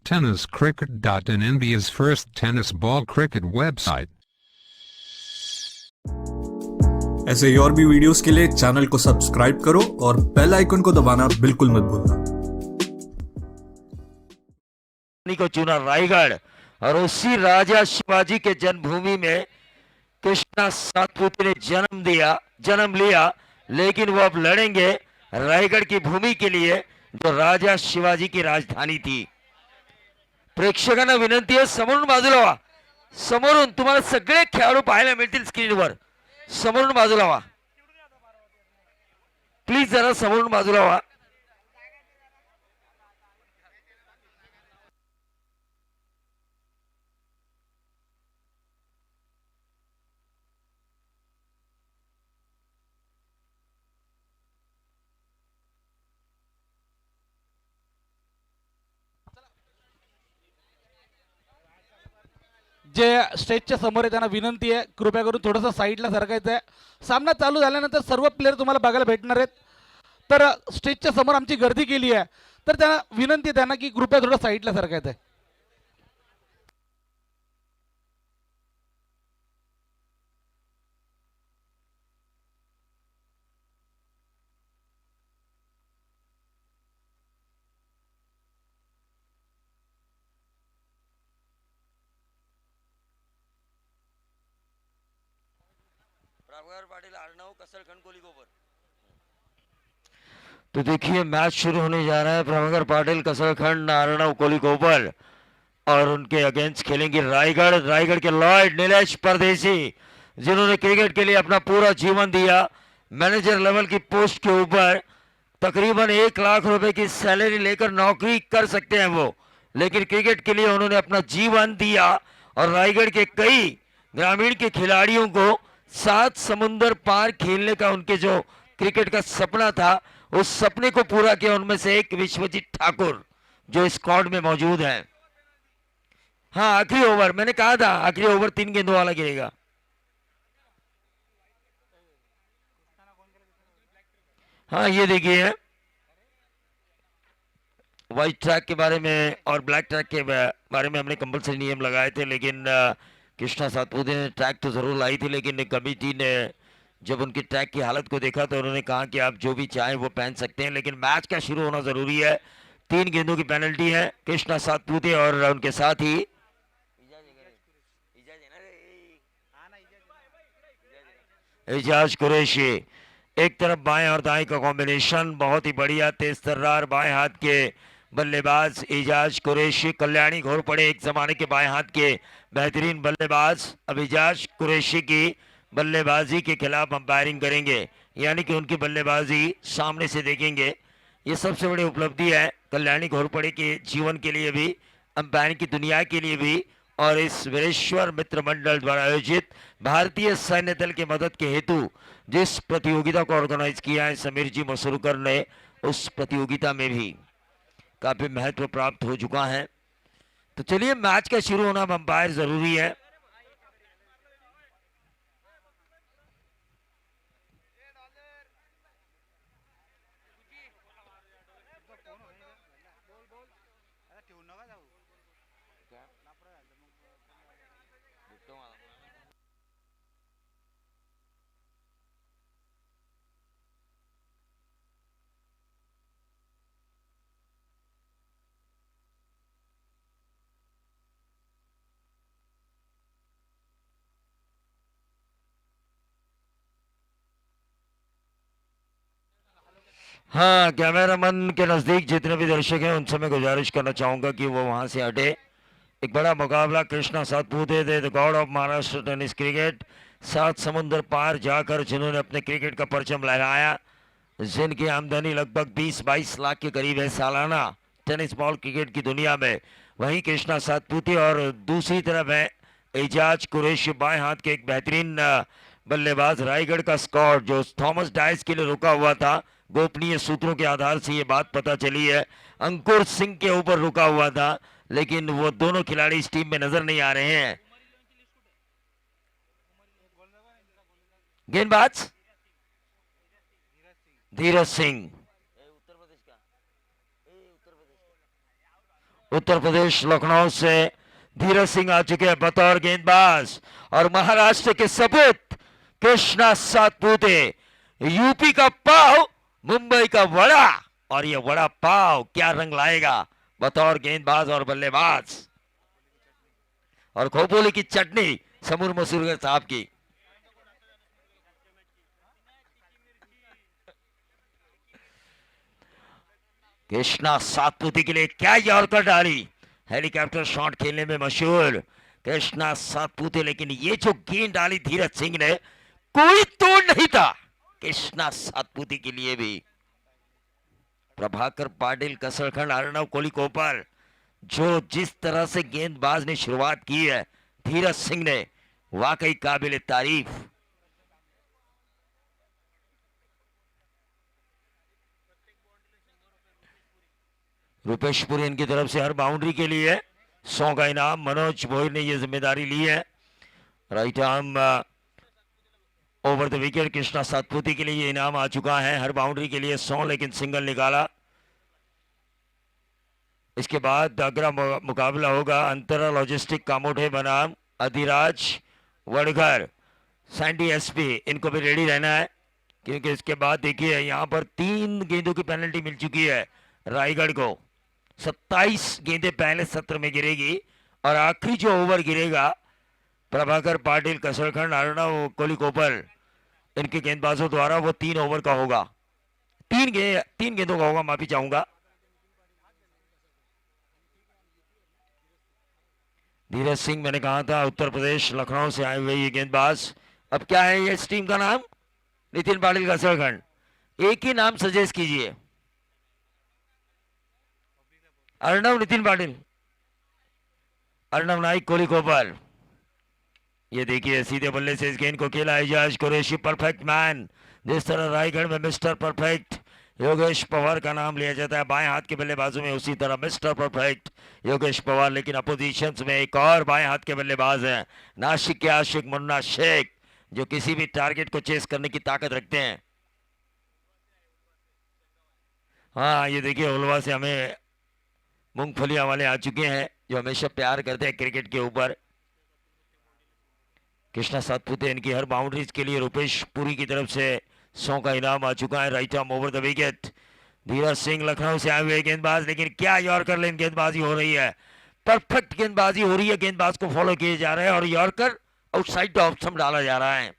TennisCricket.in, India's first tennis ball cricket website. ऐसे ही और भी वीडियोस के लिए चैनल को सब्सक्राइब करो और बेल आइकन को दबाना बिल्कुल मत भूलना। को चुना रायगढ़, और उसी राजा शिवाजी के जन्मभूमि में कृष्णा सातपुते ने जन्म लिया, लेकिन वो अब लड़ेंगे रायगढ़ की भूमि के लिए, जो राजा शिवाजी की राजधानी थी। प्रेक्षकांना विनंती आहे, समोरून बाजूला व्हा, समोरून तुम्हाला सगळे खेळाडू पाहायला मिळतील स्क्रीनवर, समोरून बाजूला व्हा प्लीज, जरा समोरून बाजूला व्हा। जे स्टेजच्या समोर आहे त्यांना विनंती आहे, कृपया करून थोडंसं साईडला सरकायचं आहे। सामना चालू झाल्यानंतर सर्व प्लेयर तुम्हाला बघायला भेटणार आहेत, तर स्टेजच्या समोर आमची गर्दी केली आहे, तर त्यांना विनंती आहे त्यांना की कृपया थोडं साईडला सरकायचं आहे। तो देखिए मैच शुरू होने जा रहा है। प्रभाकर पाटिल, कसरखंड, अर्णव कोलीकोपर, और उनके अगेंस्ट खेलेंगे रायगढ़ के लॉर्ड नीलेश परदेसी, जिन्होंने क्रिकेट के लिए अपना पूरा जीवन दिया। मैनेजर लेवल की पोस्ट के ऊपर तकरीबन 1 लाख रुपए की सैलरी लेकर नौकरी कर सकते हैं वो, लेकिन क्रिकेट के लिए उन्होंने अपना जीवन दिया, और रायगढ़ के कई ग्रामीण के खिलाड़ियों को 7 समुंदर पार खेलने का उनके जो क्रिकेट का सपना था, उस सपने को पूरा किया। उनमें से एक विश्वजीत ठाकुर जो स्क्वाड में मौजूद है। हाँ, आखिरी ओवर, मैंने कहा था आखिरी ओवर 3 गेंदों वाला गिरेगा। हाँ, ये देखिए व्हाइट ट्रैक के बारे में और ब्लैक ट्रैक के बारे में हमने कंपल्सरी नियम लगाए थे, लेकिन कृष्णा सातपुते ने ट्रैक तो जरूर लाई थी, लेकिन कमेटी ने जब उनकी ट्रैक की हालत को देखा तो उन्होंने कहा कि आप जो भी चाहें वो पहन सकते हैं, लेकिन मैच का शुरू होना जरूरी है। 3 गेंदों की पेनल्टी है कृष्णा सातपुते और उनके साथ ही एजाज कुरैशी। एक तरफ बाएं और दाएं का कॉम्बिनेशन बहुत ही बढ़िया, तेज तर्रार बाएं हाथ के बल्लेबाज एजाज कुरैशी। कल्याणी घोरपड़े एक जमाने के बाएं हाथ के बेहतरीन बल्लेबाज, अब एजाज कुरैशी की बल्लेबाजी के खिलाफ अंपायरिंग करेंगे, यानी कि उनकी बल्लेबाजी सामने से देखेंगे। ये सबसे बड़ी उपलब्धि है कल्याणी घोरपड़े के जीवन के लिए भी, अंपायरिंग की दुनिया के लिए भी, और इस वीरेश्वर मित्र मंडल द्वारा आयोजित भारतीय सैन्य दल की मदद के हेतु जिस प्रतियोगिता को ऑर्गेनाइज किया है समीर जी मसूरकर ने, उस प्रतियोगिता में भी काफी महत्व प्राप्त हो चुका है। तो चलिए, मैच का शुरू होना अंपायर जरूरी है। हाँ, कैमरामैन के नजदीक जितने भी दर्शक हैं उनसे मैं गुजारिश करना चाहूंगा कि वो वहां से हटे। एक बड़ा मुकाबला Krishna Satpute the God of Maharashtra tennis cricket, 7 समुंदर पार जाकर जिन्होंने अपने क्रिकेट का परचम लहराया, जिनकी आमदनी लगभग 20-22 लाख के करीब है सालाना टेनिस बॉल क्रिकेट की दुनिया में। वहीं कृष्णा सातपुते, और दूसरी तरफ है एजाज कुरैशी, बाएं हाथ के एक बेहतरीन बल्लेबाज। रायगढ़ का स्क्वाड जो थॉमस डाइस के लिए रुका हुआ था, गोपनीय सूत्रों के आधार से ये बात पता चली है, अंकुर सिंह के ऊपर रुका हुआ था, लेकिन वो दोनों खिलाड़ी इस टीम में नजर नहीं आ रहे हैं। गेंदबाज धीरज सिंह उत्तर प्रदेश लखनऊ से धीरज सिंह आ चुके हैं बतौर गेंदबाज, और महाराष्ट्र के सपूत कृष्णा सातपुते, यूपी का पाव, मुंबई का वड़ा, और ये वड़ा पाव क्या रंग लाएगा बतौर गेंदबाज और बल्लेबाज। और खोपोली की चटनी समूर मसूर साहब की। कृष्णा सातपुते के लिए क्या यॉर्कर डाली, हेलीकॉप्टर शॉट खेलने में मशहूर कृष्णा सातपुते, लेकिन ये जो गेंद डाली धीरज सिंह ने, कोई तोड़ नहीं था कृष्णा सातपुते के लिए भी। प्रभाकर पाटिल, कसरखंड, अर्णव कोलीकोपर, जो जिस तरह से गेंदबाज ने शुरुआत की है धीरज सिंह ने, वाकई काबिल तारीफ। रुपेशपुरी इनकी तरफ से हर बाउंड्री के लिए 100 का इनाम। मनोज भोई ने यह जिम्मेदारी ली है। Right arm over the wicket Krishna Satpute के लिए ये इनाम आ चुका है हर बाउंड्री के लिए 100, लेकिन सिंगल निकाला। इसके बाद अगला मुकाबला होगा अंतरा लॉजिस्टिक कामोठे बनाम अधिराज वड़घर, सैंडी एसपी, इनको भी रेडी रहना है, क्योंकि इसके बाद देखिए यहां पर 3 गेंदों की पेनल्टी मिल चुकी है रायगढ़ को। 27 गेंदें पहले सत्र में गिरेगी, और आखिरी जो ओवर गिरेगा प्रभाकर पाटिल, कसरखंड, अर्णव कोलीकोपर, इनके गेंदबाजों द्वारा वो 3 ओवर का होगा, 3 गेंदों का होगा, माफी चाहूंगा। धीरज सिंह, मैंने कहा था उत्तर प्रदेश लखनऊ से आए हुए ये गेंदबाज। अब क्या है ये इस टीम का नाम? नितिन पाटिल, कसरखंड। एक ही नाम सजेस्ट कीजिए। अर्णव नितिन पाटिल, अर्णव नाइक कोलीकोपर। ये देखिए सीधे बल्ले से इस गेंद को खेला एजाज कुरैशी, परफेक्ट मैन। जिस तरह रायगढ़ में मिस्टर परफेक्ट योगेश पवार का नाम लिया जाता है बाएं हाथ के बल्लेबाजों में, उसी तरह मिस्टर परफेक्ट योगेश पवार। लेकिन अपोजिशन में एक और बाएं हाथ के बल्लेबाज हैं, नासिक के आशिक मुन्ना शेख, जो किसी भी टारगेट को चेस करने की ताकत रखते हैं। हाँ, ये देखिए उलवा से हमें मूंगफलियां वाले आ चुके हैं, जो हमेशा प्यार करते हैं क्रिकेट के ऊपर। कृष्णा सातपुते, इनकी हर बाउंड्रीज के लिए रुपेश पुरी की तरफ से 100 का इनाम आ चुका है। Right arm over the wicket Dheeraj Singh, Lucknow से आए हुए गेंदबाज, लेकिन क्या यॉर्कर लेन गेंदबाजी हो रही है, परफेक्ट गेंदबाजी हो रही है, गेंदबाज को फॉलो किए जा रहे हैं, और yorker outside the off stump डाला जा रहा है।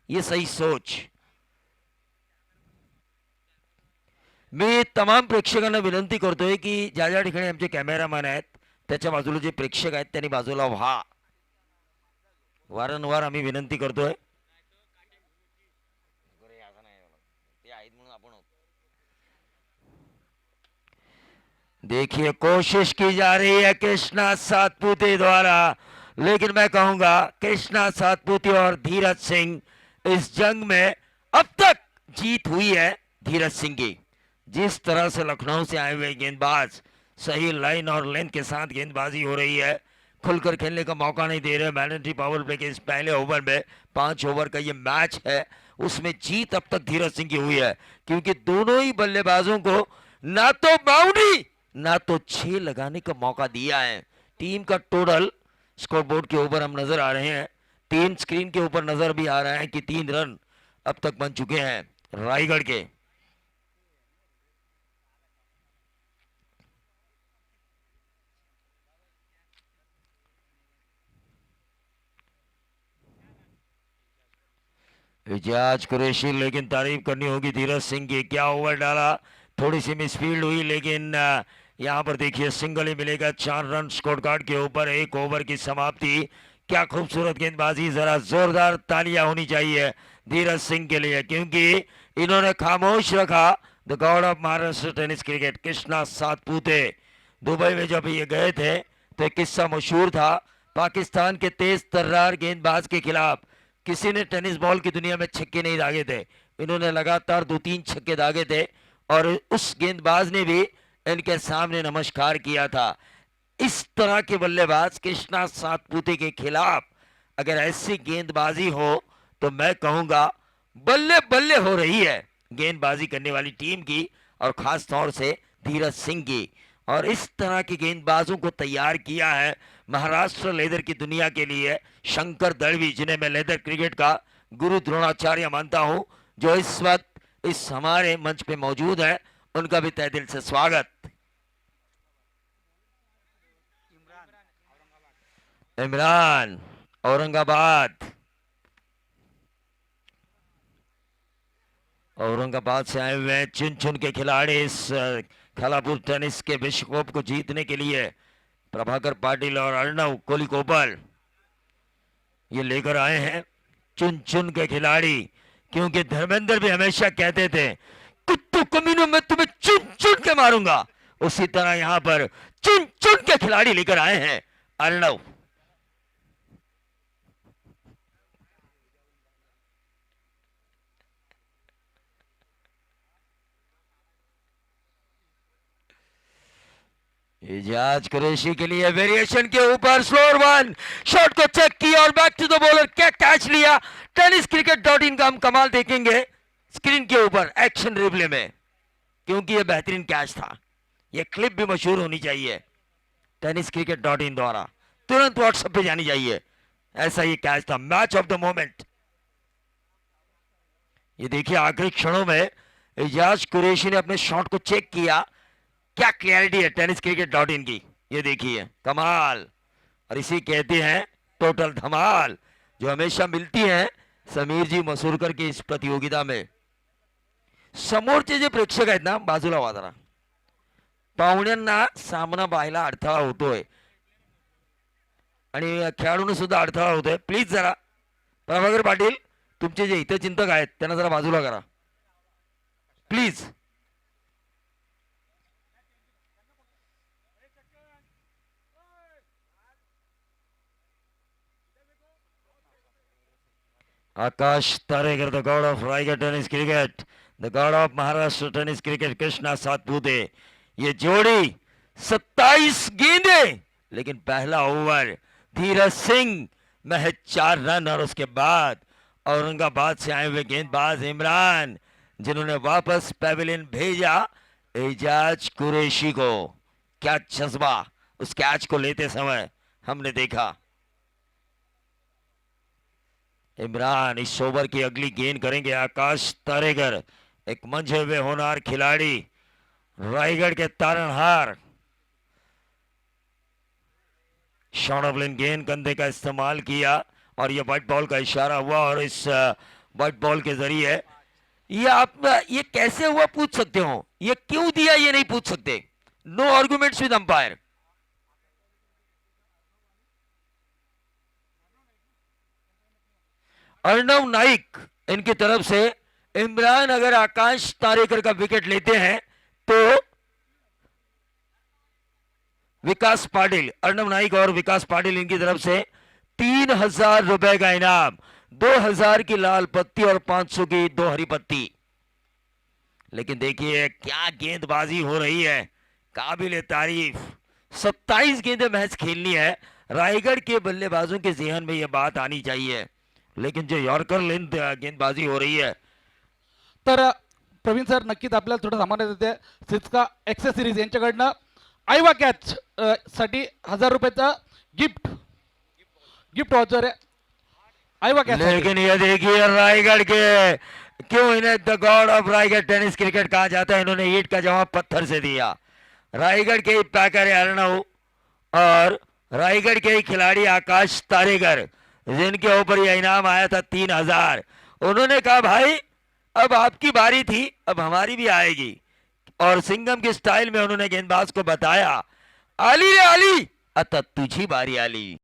ये सही सोच। मी तमाम प्रेक्षकांना विनंती करतोय की ज्या ज्या ठिकाणी आमचे कॅमेरामॅन आहेत त्याच्या बाजूला जे प्रेक्षक आहेत त्यांनी बाजूला व्हा, वारंवार आम्ही विनंती करतोय। देखिए कोशिश की जा रही है कृष्णा सातपुते द्वारा, लेकिन मैं कहूंगा कृष्णा सातपुते और धीरज सिंह, इस जंग में अब तक जीत हुई है धीरज सिंह की। जिस तरह से लखनऊ से आए हुए गेंदबाज सही लाइन और लेंथ के साथ गेंदबाजी हो रही है, खुलकर खेलने का मौका नहीं दे रहे। मैंडेटरी पावर प्ले के इस पहले ओवर में 5 ओवर का ये मैच है, उसमें जीत अब तक धीरज सिंह की हुई है, क्योंकि दोनों ही बल्लेबाजों को ना तो बाउंड्री ना तो 6 लगाने का मौका दिया है। टीम का टोटल स्कोरबोर्ड के ऊपर हम नजर आ रहे हैं, 3 स्क्रीन के ऊपर नजर भी आ रहा है कि 3 रन अब तक बन चुके हैं रायगढ़ के। एजाज कुरैशी, लेकिन तारीफ करनी होगी धीरज सिंह की, क्या ओवर डाला, थोड़ी सी मिसफील्ड हुई, लेकिन यहां पर देखिए सिंगल ही मिलेगा 4 रन स्कोर कार्ड के ऊपर, 1 ओवर की समाप्ति। क्या खूबसूरत गेंदबाजी, जरा जोरदार तालियां होनी चाहिए धीरज सिंह के लिए, क्योंकि इन्होंने खामोश रखा the God of Maharashtra tennis cricket Krishna Satpute. Dubai में जब ये गए थे तो एक किस्सा मशहूर था, पाकिस्तान के तेज तर्रार गेंदबाज के खिलाफ किसी ने टेनिस बॉल की दुनिया में छक्के नहीं दागे थे, इन्होंने लगातार 2-3 छक्के दागे थे, और उस गेंदबाज ने भी इनके सामने नमस्कार किया था। इस तरह के बल्लेबाज कृष्णा सातपुते के खिलाफ अगर ऐसी गेंदबाजी हो तो मैं कहूंगा बल्ले बल्ले हो रही है गेंदबाजी करने वाली टीम की, और खास तौर से धीरज सिंह की। और इस तरह के गेंदबाजों को तैयार किया है महाराष्ट्र लेदर की दुनिया के लिए शंकर दळवी, जिन्हें मैं लेदर क्रिकेट का गुरु द्रोणाचार्य मानता हूं, जो इस वक्त इस हमारे मंच पे मौजूद है। उनका भी तहे दिल से स्वागत। इमरान औरंगाबाद से आए हुए हैं। चुन चुन के खिलाड़ी इस खालापुर टेनिस के विश्व कप को जीतने के लिए प्रभाकर पाटिल और अर्णव कोलिकोपर ये लेकर आए हैं। चुन चुन के खिलाड़ी, क्योंकि धर्मेंद्र भी हमेशा कहते थे कुत्तू कमीनों में तुम्हें चुन चुन के मारूंगा, उसी तरह यहां पर चुन चुन के खिलाड़ी लेकर आए हैं अर्णव। इजाज कुरैशी के लिए वेरिएशन के ऊपर स्लोअर वन शॉट को चेक किया और बैक टू द बॉलर, क्या कैच लिया। tenniscricket.in का हम कमाल देखेंगे स्क्रीन के ऊपर एक्शन रिप्ले में, क्योंकि यह बेहतरीन कैच था। यह क्लिप भी मशहूर होनी चाहिए tenniscricket.in द्वारा, तुरंत व्हाट्सएप पे जानी चाहिए। ऐसा ये कैच था, मैच ऑफ द मोमेंट। ये देखिए आखिरी क्षणों में इजाज कुरैशी ने अपने शॉट को चेक किया। क्या क्लैरिटी है tenniscricket.in की, ये देखिए कमाल। और इसी कहते हैं टोटल धमाल, जो हमेशा मिलती है समीर जी मसूरकर की इस प्रतियोगिता में। समोरचे जे प्रेक्षक आहेत ना, बाजूला व्हा जरा, पाहुण्यांना सामना पाहायला अडथळा होतोय आणि खेळाडूंना सुद्धा अडथळा होतोय। प्लीज जरा प्रभाकर पाटील, तुमचे जे हितचिंतक आहेत त्यांना जरा बाजूला करा please. Akash Tarekar, the God of Raigarh tennis cricket, the God of Maharashtra tennis cricket Krishna Satpute. ये जोड़ी 27 गेंदे, लेकिन पहला ओवर धीरज सिंह महज 4 रन, और उसके बाद औरंगाबाद से आए हुए गेंदबाज इमरान, जिन्होंने वापस पेविलियन भेजा एजाज कुरैशी को। क्या जज्बा उस कैच को लेते समय हमने देखा। इमरान इस ओवर की अगली गेंद करेंगे आकाश तारेकर, एक मंझे हुए होनहार खिलाड़ी, रायगढ़ के तारणहार। शॉर्ट गेंद कंधे का इस्तेमाल किया और यह व्हाइट बॉल का इशारा हुआ, और इस व्हाइट बॉल के जरिए ये कैसे हुआ पूछ सकते हो, ये क्यों दिया ये नहीं पूछ सकते। नो आर्गुमेंट्स विद अंपायर। अर्णव नाइक इनकी तरफ से। इमरान अगर आकाश तारेकर का विकेट लेते हैं तो विकास पाटिल, अर्णव नाइक और विकास पाटिल इनकी तरफ से 3000 रुपए का इनाम, 2000 की लाल पत्ती और 500 की 2 हरी पत्ती। लेकिन देखिए क्या गेंदबाजी हो रही है, काबिल तारीफ। 27 गेंदें महज खेलनी है। रायगढ़ के बल्लेबाजों के जहन में यह बात आनी चाहिए, लेकिन जो यॉर्कर लेंथ गेंदबाजी हो रही है। तर प्रवीण सर नक्कीच आपल्याला थोडं सामान्य देते सिस्का एक्सेसरीज यांच्याकडनं आयवा कॅच साठी 1000 रुपयाचा गिफ्ट वाउचर है आयवा कॅच। लेकिन ये देखिए रायगढ़ के, क्यों इन्हें the God of Raigarh tennis cricket कहा जाता है, इन्होंने ईंट का जवाब पत्थर से दिया। रायगढ़ के ही पैकर है अर्णव और रायगढ़ के ही खिलाड़ी आकाश तारेकर, जिनके ऊपर यह इनाम आया था 3000। उन्होंने कहा भाई अब आपकी बारी थी, अब हमारी भी आएगी, और सिंघम के स्टाइल में उन्होंने गेंदबाज को बताया आली रे आली, अतः तुझी बारी आली।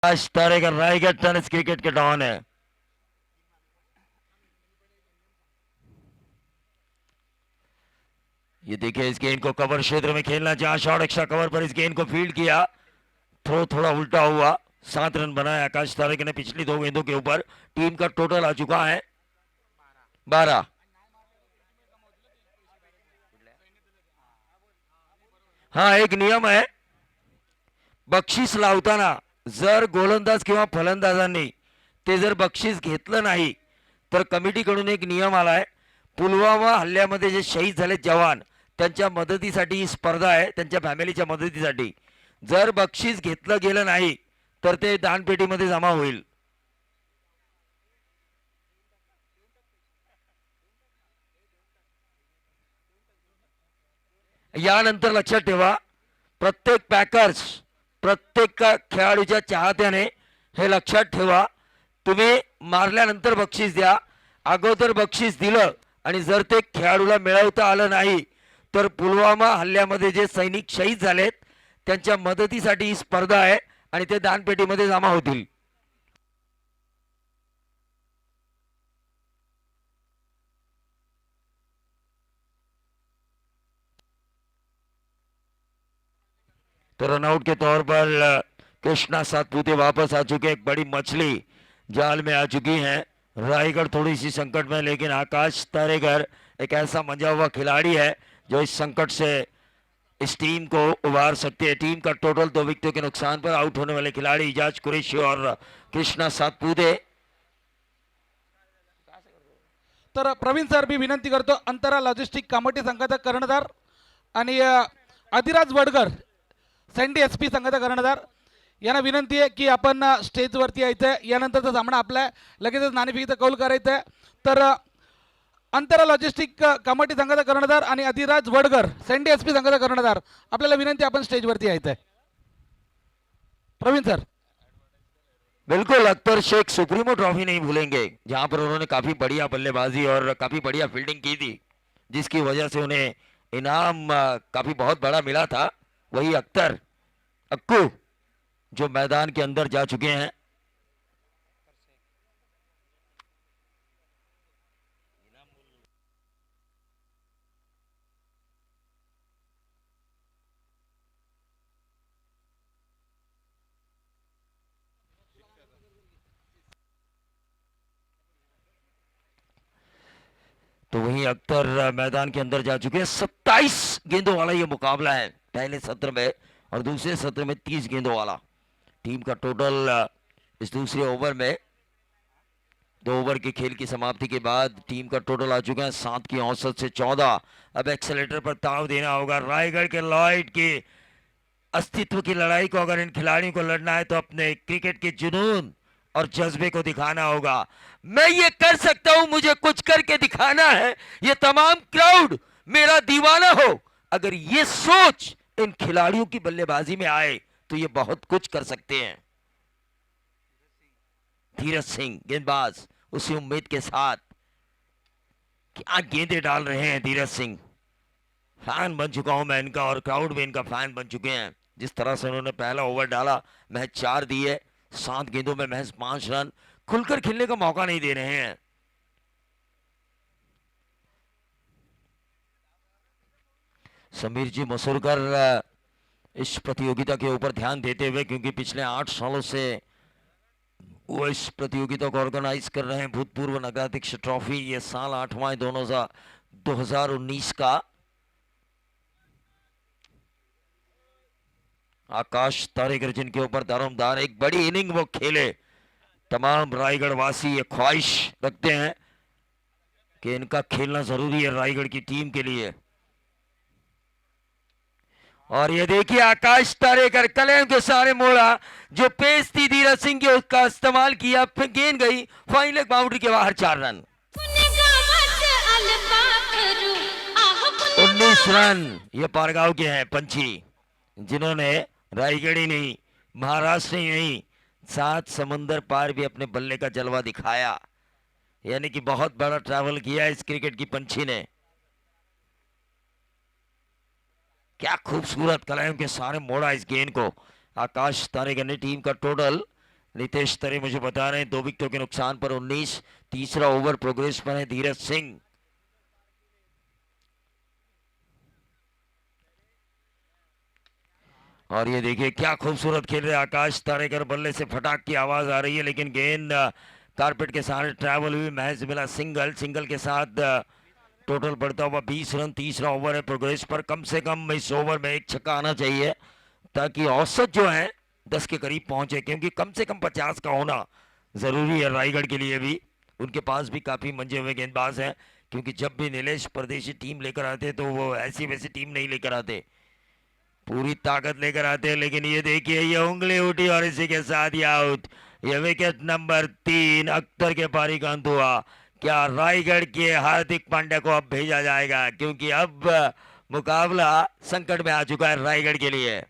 आकाश तारेकर रायगढ़ टेनिस क्रिकेट के डॉन है। ये देखिए इस गेंद को कवर क्षेत्र में खेलना, जहां शॉर्ट एक्स्ट्रा कवर पर इस गेंद को फील्ड किया, थ्रो थोड़ा उल्टा हुआ, 7 रन बनाया आकाश तारेकर ने पिछली 2 गेंदों के ऊपर। टीम का टोटल आ चुका है 12। हाँ, एक नियम है, बक्षीस लावताना जर गोलंदाज किंवा फलंदाजांनी ते जर बक्षीस घेतलं नाही तर कमिटीकडून एक नियम आलाय, पुलवामा हल्ल्यामध्ये जे शहीद झाले जवान त्यांच्या मदतीसाठी ही स्पर्धा आहे, त्यांच्या फॅमिलीच्या मदतीसाठी. जर बक्षीस घेतलं गेलं नाही तर ते दानपेटीमध्ये जमा होईल. यानंतर लक्षात ठेवा, प्रत्येक पॅकर्स, प्रत्येक खेळाडूच्या चाहत्याने हे लक्षात ठेवा, तुम्ही मारल्यानंतर बक्षीस द्या. अगोदर बक्षीस दिलं आणि जर ते खेळाडूला मिळवता आलं नाही तर पुलवामा हल्ल्यामध्ये जे सैनिक शहीद झालेत त्यांच्या मदतीसाठी ही स्पर्धा आहे आणि ते दानपेटीमध्ये जमा होतील. तो रनआउट के तौर पर कृष्णा सातपुते वापस आ चुके. एक बड़ी मछली जाल में आ चुकी है. रायगढ़ थोड़ी सी संकट में, लेकिन आकाश तारेगर एक ऐसा मंजा हुआ खिलाड़ी है जो इस संकट से इस टीम को उबार सकते हैं. टीम का टोटल 2 विकेटों के नुकसान पर आउट होने वाले खिलाड़ी इजाज कुरैशी और कृष्णा सातपुते. तर प्रवीण सर मी विनंती करतो, अंतरा लॉजिस्टिक कमिटी संघाचा कर्णधार आणि अधिराज वडकर सँडी SP संघाचा कर्णधार यांना विनंती आहे की आपण स्टेजवरती यायचं आहे. यानंतरचा सामना आपला लगेचच नाणेफेकीचा कौल करायचा आहे. तर अंतरा लॉजिस्टिक कमिटी संघाचा कर्णधार आणि अधिराज वडकर सँडी SP संघाचा कर्णधार, आपल्याला विनंती आपण स्टेजवरती यायचं आहे. प्रवीण सर. बिल्कुल, अख्तर शेख सुप्रीमो ट्रॉफी नहीं भूलेंगे, जहां पर उन्होंने काफी बढ़िया बल्लेबाजी और काफी बढ़िया फील्डिंग की थी, जिसकी वजह से उन्हें इनाम काफी बहुत बड़ा मिला था. वही अख्तर अक्कू जो मैदान के अंदर जा चुके हैं. तो वहीं अख्तर मैदान के अंदर जा चुके हैं. 27 गेंदों वाला ये मुकाबला है पहले सत्र में, और दूसरे सत्र में 30 गेंदों वाला. टीम का टोटल इस दूसरे ओवर में, 2 ओवर के खेल की समाप्ति के बाद टीम का टोटल आ चुका है 7 की औसत से 14. अब एक्सेलेटर पर ताव देना होगा. रायगढ़ के लॉयड के अस्तित्व की लड़ाई को अगर इन खिलाड़ियों को लड़ना है तो अपने क्रिकेट के जुनून और जज्बे को दिखाना होगा. मैं ये कर सकता हूं, मुझे कुछ करके दिखाना है, ये तमाम क्राउड मेरा दीवाना हो. अगर ये सोच इन खिलाड़ियों की बल्लेबाजी में आए तो ये बहुत कुछ कर सकते हैं. धीरज सिंह गेंदबाज उसी उम्मीद के साथ, क्या गेंदें डाल रहे हैं धीरज सिंह. फैन बन चुका हूं मैं इनका, और क्राउड भी इनका फैन बन चुके हैं. जिस तरह से उन्होंने पहला ओवर डाला, महज 4 दिए, 7 गेंदों में महज 5 रन. खुलकर खेलने का मौका नहीं दे रहे हैं. समीर जी मसूरकर इस प्रतियोगिता के ऊपर ध्यान देते हुए, क्योंकि पिछले 8 सालों से वो इस प्रतियोगिता को ऑर्गेनाइज कर रहे हैं. भूतपूर्व नगराध्यक्ष ट्रॉफी, ये साल 8वां 2019 का. आकाश तारेगर जिनके ऊपर दारोमदार एक बड़ी इनिंग वो खेले. तमाम रायगढ़ वासी ये ख्वाहिश रखते हैं कि इनका खेलना जरूरी है रायगढ़ की टीम के लिए. और ये देखिए आकाश तारेकर कलेम के सारे मोड़ा, जो पेस थी धीरज सिंह की उसका इस्तेमाल किया, फिर गेंद गई फाइन लेग बाउंड्री के बाहर. 4 रन, 19 रन. ये पारगांव के हैं पंछी, जिन्होंने रायगढ़ ही नहीं, महाराष्ट्र ही नहीं, 7 समुंदर पार भी अपने बल्ले का जलवा दिखाया. यानी कि बहुत बड़ा ट्रैवल किया इस क्रिकेट की पंछी ने. क्या खूबसूरत कलाम के सारे मोड़ा इस गेंद को आकाश तारेगर ने. टीम का टोटल नितेश तरे मुझे बता रहे हैं 2 विकेटों के नुकसान पर 19. तीसरा ओवर प्रोग्रेस पर है धीरज सिंह. और ये देखिए क्या खूबसूरत खेल रहे आकाश तारेगर. बल्ले से फटाक की आवाज आ रही है, लेकिन गेंद कारपेट के सहारे ट्रैवल हुई, महज मिला सिंगल के साथ टोटल बढ़ता हुआ 20 रन. तीसरा ओवर है प्रोग्रेस पर. कम से कम इस ओवर में 1 छक्का आना चाहिए ताकि औसत जो है 10 के करीब पहुंचे, क्योंकि कम से कम 50 का होना जरूरी है रायगढ़ के लिए भी. उनके पास भी काफ़ी मंजे हुए गेंदबाज हैं, क्योंकि जब भी नीलेश परदेशी टीम लेकर आते तो वो ऐसी वैसी टीम नहीं लेकर आते, पूरी ताकत लेकर आते हैं। लेकिन ये देखिए, ये उंगली उठी और इसी के साथ ये आउट। ये विकेट नंबर 3 अख्तर के पारी का अंत हुआ। क्या रायगढ़ के हार्दिक पांड्या को अब भेजा जाएगा, क्योंकि अब मुकाबला संकट में आ चुका है रायगढ़ के लिए।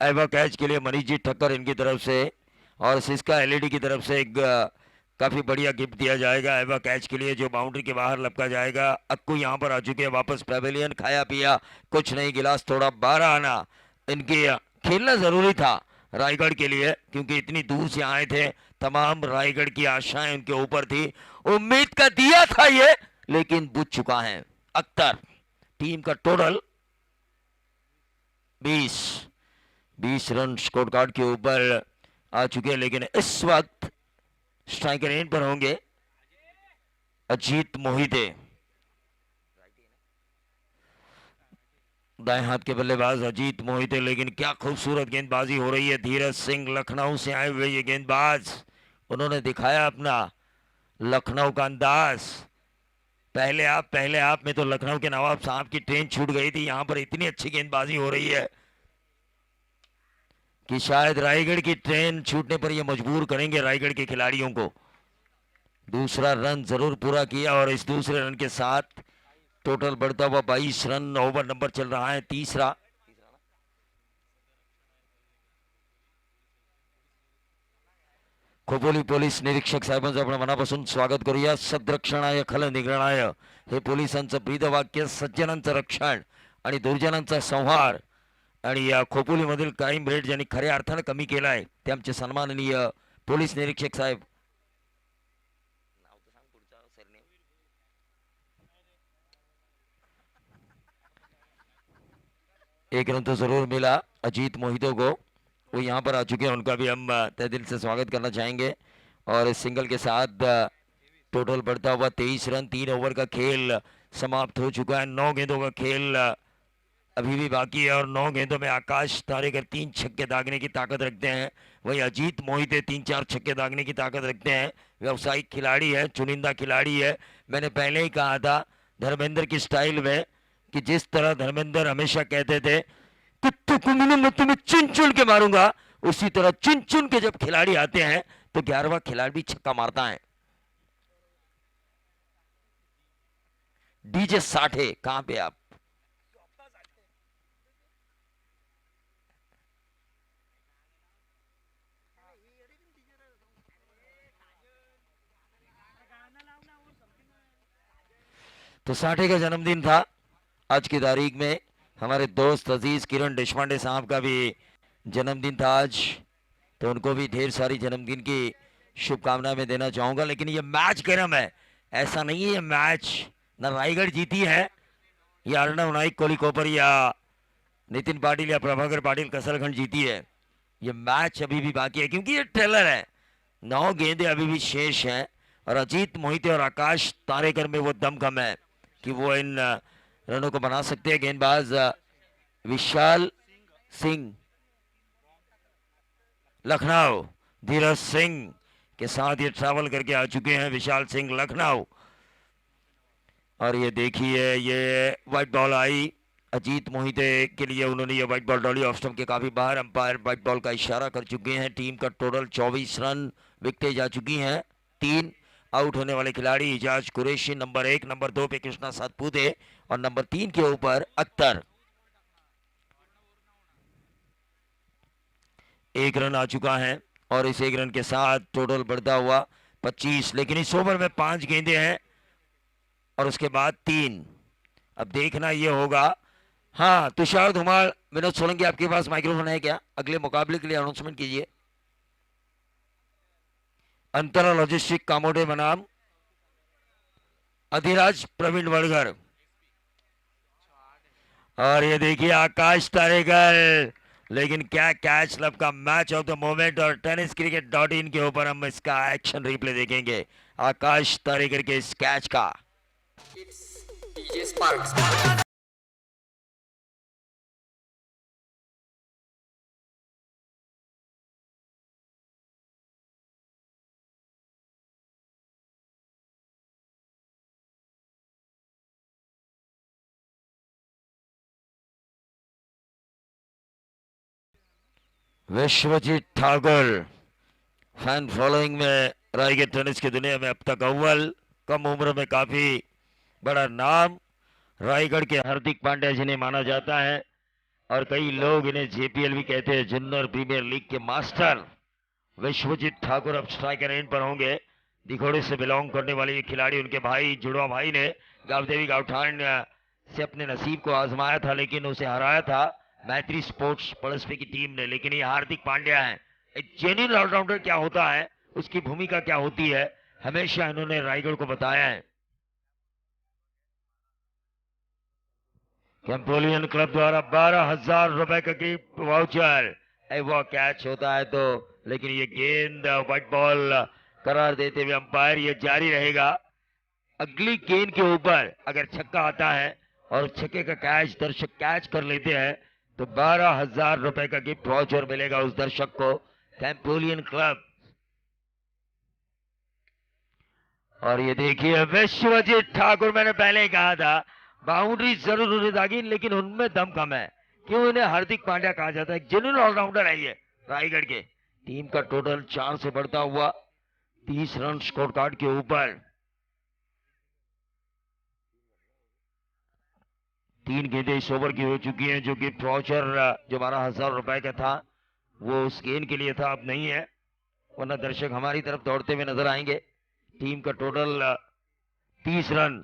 एवा कैच के लिए मनीष जी ठक्कर इनकी तरफ से, और सिस्का एलईडी की तरफ से एक काफी बढ़िया गिफ्ट दिया जाएगा एवा कैच के लिए, जो बाउंड्री के बाहर लपका जाएगा। अक्कू यहाँ पर आ चुके हैं वापस पेवेलियन, खाया पिया कुछ नहीं, गिलास थोड़ा 12 आना। इनके खेलना जरूरी था रायगढ़ के लिए, क्योंकि इतनी दूर से आए थे, तमाम रायगढ़ की आशाएं उनके ऊपर थी, उम्मीद का दिया था ये, लेकिन बुझ चुका है अख्तर। टीम का टोटल 20 रन स्कोर कार्ड के ऊपर आ चुके हैं, लेकिन इस वक्त स्ट्राइकर एंड पर होंगे अजीत मोहिते, दाएं हाथ के बल्लेबाज अजीत मोहिते। लेकिन क्या खूबसूरत गेंदबाजी हो रही है, धीरज सिंह लखनऊ से आए हुए ये गेंदबाज, उन्होंने दिखाया अपना लखनऊ का अंदाज। पहले आप में तो लखनऊ के नवाब साहब की ट्रेन छूट गई थी, यहां पर इतनी अच्छी गेंदबाजी हो रही है कि शायद रायगढ़ की ट्रेन छूटने पर ये मजबूर करेंगे रायगढ़ के खिलाड़ियों को। दूसरा रन जरूर पूरा किया, और इस दूसरे रन के साथ टोटल बढ़ता हुआ 22 रन। ओवर नंबर चल रहा है तीसरा। खोपोली पोलीस निरीक्षक साहेबांचं आपण मनापासून स्वागत करूया। सद्रक्षणाय खल निग्रणाय, हे पोलिसांचं ब्रीदवाक्य, सज्जनांचं रक्षण आणि दुर्जनांचा संहार। आणि या खोपोलीमधील क्राईम रेट ज्यांनी खऱ्या अर्थाने कमी केला आहे ते आमचे सन्माननीय पोलीस निरीक्षक साहेब। एक रन तो जरूर मिला अजीत मोहितो को, वो यहाँ पर आ चुके हैं, उनका भी हम तहे दिल से स्वागत करना चाहेंगे। और इस सिंगल के साथ टोटल बढ़ता हुआ 23 रन। 3 ओवर का खेल समाप्त हो चुका है, 9 गेंदों का खेल अभी भी बाकी है, और 9 गेंदों में आकाश तारेकर 3 छक्के दागने की ताकत रखते हैं, वही अजीत मोहिते 3-4 छक्के दागने की ताकत रखते हैं। व्यावसायिक खिलाड़ी है, चुनिंदा खिलाड़ी है। मैंने पहले ही कहा था धर्मेंद्र की स्टाइल में कि जिस तरह धर्मेंद्र हमेशा कहते थे कि मैं तुम्हें चुन चुन के मारूंगा, उसी तरह चुन चुन के जब खिलाड़ी आते हैं तो 11वां खिलाड़ी भी छक्का मारता है। डीजे साठे कहां पे आप? तो साठे का जन्मदिन था आज की तारीख में। हमारे दोस्त अजीज किरण देशपांडे साहब का भी जन्मदिन था आज, तो उनको भी ढेर सारी जन्मदिन की शुभकामनाएं मैं देना चाहूंगा। लेकिन ये मैच गर्म है, ऐसा नहीं है ये मैच न रायगढ़ जीती है या अर्णव नाइक कोहली कोपर या नितिन पाटिल या प्रभाकर पाटिल कसरखंड जीती है। ये मैच अभी भी बाकी है, क्योंकि ये ट्रेलर है, 9 गेंदे अभी भी शेष हैं, और अजीत मोहिते और आकाश तारेकर में वो दम कम है कि वो इन रनों को बना सकते हैं। गेंदबाज विशाल सिंह लखनऊ, धीरज सिंह के साथ ये ट्रैवल करके आ चुके हैं विशाल सिंह लखनऊ। और ये देखिए, ये व्हाइट बॉल आई अजीत मोहिते के लिए, उन्होंने ये व्हाइट बॉल डाली ऑफ स्टंप के काफी बाहर। अंपायर व्हाइट बॉल का इशारा कर चुके हैं। टीम का टोटल 24 रन, विकेटें जा चुकी हैं 3। आउट होने वाले खिलाड़ी इजाज कुरैशी, नंबर 1, नंबर 2 पे कृष्णा सातपुते और नंबर 3 के ऊपर अख्तर। 1 रन आ चुका है, और इस 1 रन के साथ टोटल बढ़ता हुआ 25। लेकिन इस ओवर में 5 गेंदे हैं और उसके बाद 3। अब देखना यह होगा। हाँ, तुषार धुमाल, विनोद सोलंकी, आपके पास माइक्रोफोन है क्या? अगले मुकाबले के लिए अनाउंसमेंट कीजिए। अंतरा लॉजिस्टिक कामोडे बनाम अधिराज प्रवीण वड़गर। और ये देखिए आकाश तारेकर, लेकिन क्या कैच लब का मैच ऑफ द मोमेंट। और tenniscricket.in के ऊपर हम इसका एक्शन रिप्ले देखेंगे। आकाश तारेकर के इस कैच का। DJ Sparks. Vishwajeet Thakur fan following में रायगढ़ टेनिस की दुनिया में अब तक अव्वल, कम उम्र में काफी बड़ा नाम। रायगढ़ के हार्दिक पांड्या जिन्हें माना जाता है और कई लोग इन्हें जेपीएल भी कहते हैं, जूनियर प्रीमियर लीग के मास्टर। विश्वजीत ठाकुर अब स्ट्राइकर एंड पर होंगे। दिघोड़े से बिलोंग करने वाले ये खिलाड़ी, उनके भाई जुड़वा भाई ने गावदेवी गावठान से अपने नसीब को आजमाया था, लेकिन उसे हराया था मैत्री स्पोर्ट्स पड़ोसी की टीम ने। लेकिन ये हार्दिक पांड्या है, एक जेन्युइन ऑलराउंडर क्या होता है, उसकी भूमिका क्या होती है, हमेशा इन्होंने रायगढ़ को बताया है। कैंपोलियन क्लब द्वारा 12,000 रुपए का गिफ्ट वाउचर। वो कैच होता है तो, लेकिन ये गेंद व्हाइट बॉल करार देते हुए अंपायर, ये जारी रहेगा। अगली गेंद के ऊपर अगर छक्का आता है और छक्के का कैच दर्शक कैच कर लेते हैं तो 12,000 रुपए का गिफ्ट वाउचर मिलेगा उस दर्शक को, कैंपोलियन क्लब। और ये देखिए विश्वजीत ठाकुर, मैंने पहले ही कहा था बाउंड्री जरूर उन्हें दागी, लेकिन उनमें दम कम है। क्यों इन्हें हार्दिक पांड्या कहा जाता है, जेन्युइन ऑलराउंडर है ये रायगढ़ के। टीम का टोटल 4 से बढ़ता हुआ 30 रन स्कोर कार्ड के ऊपर। 3 गेंदें इस ओवर की हो चुकी हैं, जो गिफ्ट वाउचर जो 12,000 रुपए का था वो उस गेंद के लिए था, अब नहीं है, वरना दर्शक हमारी तरफ दौड़ते हुए नजर आएंगे। टीम का टोटल 30 रन।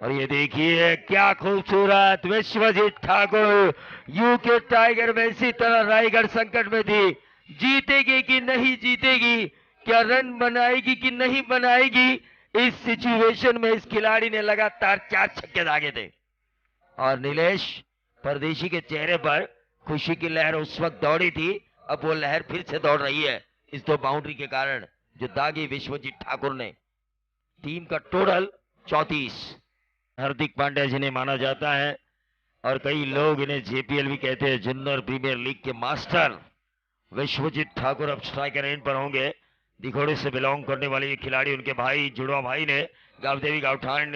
और ये देखिए क्या खूबसूरत, विश्वजीत ठाकुर यूके टाइगर में इसी तरह रायगढ़ संकट में थी, जीतेगी कि नहीं जीतेगी, क्या रन बनाएगी कि नहीं बनाएगी, इस सिचुएशन में इस खिलाड़ी ने लगातार 4 छक्के दागे थे। और नीलेश परदेशी के चेहरे पर खुशी की लहर उस वक्त दौड़ी थी, अब वो लहर फिर से दौड़ रही है इस 2 बाउंड्री के कारण जो दागी विश्वजीत ठाकुर ने। टीम का टोटल 34। हार्दिक पांड्या जिन्हें माना जाता है और कई लोग इन्हें जेपीएल भी कहते हैं, जूनियर प्रीमियर लीग के मास्टर। विश्वजीत ठाकुर अब स्ट्राइकर एंड पर होंगे। दिघोड़े से बिलोंग करने वाले ये खिलाड़ी, उनके भाई जुड़वा भाई ने गावदेवी गावठान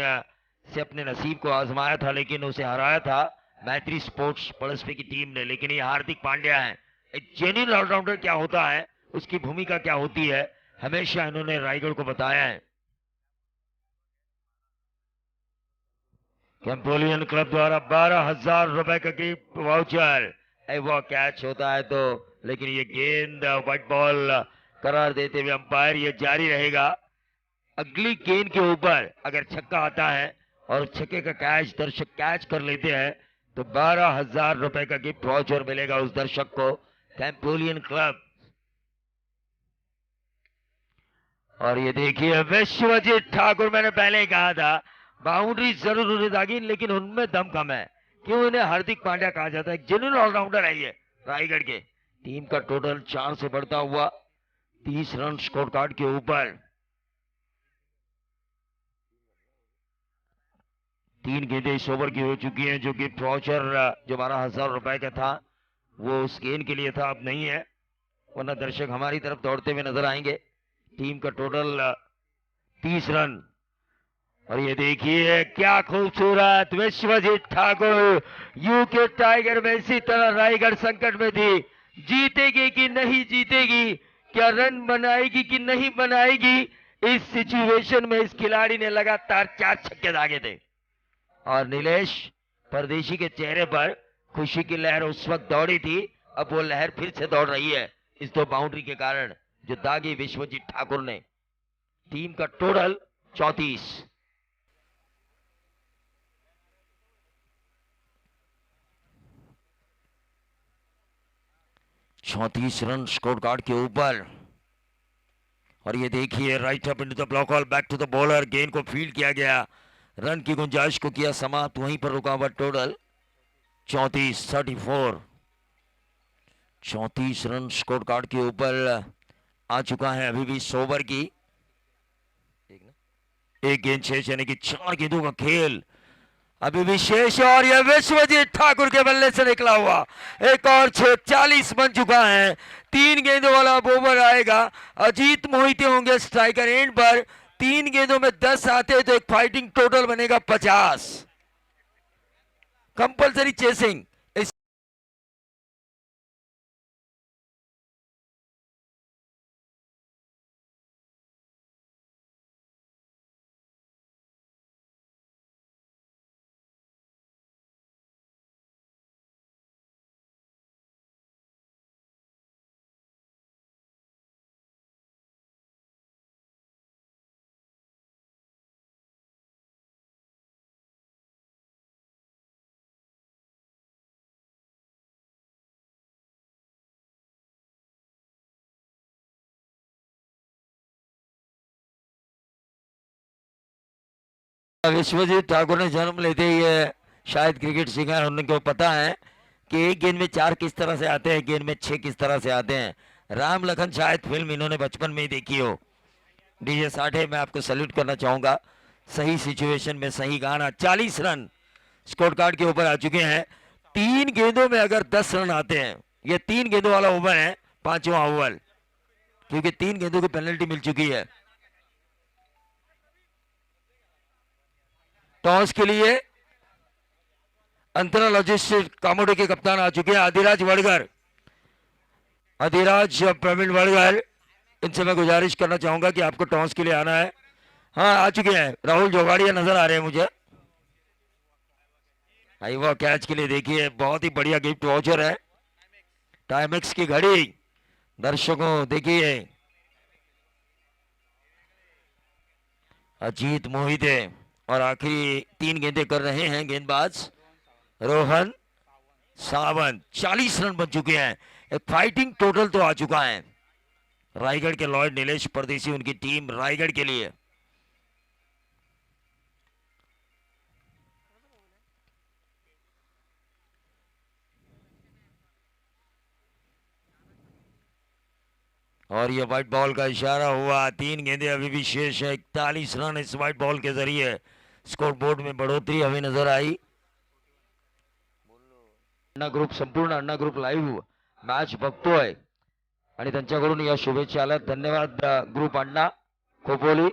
से अपने नसीब को आजमाया था, लेकिन उसे हराया था मैत्री स्पोर्ट्स पड़ोसी की टीम ने। लेकिन ये हार्दिक पांड्या है, एक जेन्युइन ऑलराउंडर क्या होता है, उसकी भूमिका क्या होती है, हमेशा इन्होंने रायगढ़ को बताया है। कैंपोलियन क्लब द्वारा 12,000 रुपए का गिफ्ट वाउचर। वो कैच होता है तो, लेकिन ये गेंद व्हाइट बॉल करार देते हुए अंपायर, ये जारी रहेगा। अगली गेंद के ऊपर अगर छक्का आता है और छक्के का कैच दर्शक कैच कर लेते हैं तो 12,000 रुपए का गिफ्ट वाउचर मिलेगा उस दर्शक को, कैंपोलियन क्लब। और ये देखिए विश्वजीत ठाकुर, मैंने पहले ही कहा था बाउंड्री जरूर उन्हें दागी, लेकिन उनमें दम कम है। क्यों इन्हें हार्दिक पांड्या कहा जाता है, जेन्युइन ऑलराउंडर है ये रायगढ़ के। टीम का टोटल 4 से बढ़ता हुआ 30 रन स्कोर कार्ड के ऊपर। 3 गेंदें इस ओवर की हो चुकी हैं, जो गिफ्ट वाउचर जो 12,000 रुपए का था वो उस गेंद के लिए था, अब नहीं है, वरना दर्शक हमारी तरफ दौड़ते हुए नजर आएंगे। टीम का टोटल 30 रन। और ये देखिए क्या खूबसूरत, विश्वजीत ठाकुर यूके टाइगर में इसी तरह रायगढ़ संकट में थी, जीतेगी कि नहीं जीतेगी, क्या रन बनाएगी कि नहीं बनाएगी, इस सिचुएशन में इस खिलाड़ी ने लगातार 4 छक्के दागे थे। और नीलेश परदेशी के चेहरे पर खुशी की लहर उस वक्त दौड़ी थी, अब वो लहर फिर से दौड़ रही है इस 2 बाउंड्री के कारण जो दागी विश्वजीत ठाकुर ने। टीम का टोटल 34। 34 रन स्कोर कार्ड के ऊपर। और ये देखिए right up into the block all, back to the bowler, गेंद को फील्ड किया गया, रन की गुंजाइश को किया समाप्त, वहीं पर रुकावट। टोटल 34 34 रन स्कोर कार्ड के ऊपर आ चुका है अभी भी 100 ओवर की। एक गेंद शेष यानी कि 4 गेंदों का खेल अभी भी शेष है और यह विश्वजीत ठाकुर के बल्ले से निकला हुआ एक और 40 बन चुका है। 3 गेंदों वाला ओवर आएगा। अजीत मोहिते होंगे स्ट्राइकर एंड पर। 3 गेंदों में 10 आते हैं तो एक फाइटिंग टोटल बनेगा 50। Compulsory chasing. विश्वजीत ठाकुर ने जन्म लेते ही है शायद क्रिकेट सीखा है। उनको पता है कि एक गेंद में 4 किस तरह से आते हैं, एक गेंद में 6 किस तरह से आते हैं। राम लखन शायद फिल्म इन्होंने बचपन में ही देखी हो। डीजे साठे मैं आपको सैल्यूट करना चाहूंगा। सही सिचुएशन में सही गाना। 40 रन स्कोर कार्ड के ऊपर आ चुके हैं। 3 गेंदों में अगर 10 रन आते हैं, ये 3 गेंदों वाला ओवर है, 5वां ओवर, क्योंकि 3 गेंदों की पेनल्टी मिल चुकी है। टॉस के लिए अंतरा लॉजिस्टिक कामोडे के कप्तान आ चुके हैं अधिराज वड़गर। अधिराज प्रवीण वड़गर, इनसे मैं गुजारिश करना चाहूंगा कि आपको टॉस के लिए आना है। हाँ आ चुके हैं। राहुल जोगाड़िया नजर आ रहे हैं मुझे। आई वो कैच के लिए देखिए बहुत ही बढ़िया गिफ्ट वाउचर है। टाइमेक्स की घड़ी दर्शकों देखिए। अजीत मोहिते और आखिरी 3 गेंदें कर रहे हैं गेंदबाज रोहन सावंत। 40 रन बन चुके हैं। एक फाइटिंग टोटल तो आ चुका है। रायगढ़ के लॉर्ड नीलेश परदेसी, उनकी टीम रायगढ़ के लिए। और ये व्हाइट बॉल का इशारा हुआ। 3 गेंदें अभी भी शेष है। 41 रन इस व्हाइट बॉल के जरिए स्कोर बोर्ड में बढ़ोतरी हमें नजर आई। अण्णा ग्रुप, संपूर्ण अण्णा ग्रुप लाईव्ह मॅच बघतोय आणि त्यांच्याकडून या शुभेच्छा आल्या। धन्यवाद ग्रुप अण्णा खोपोली।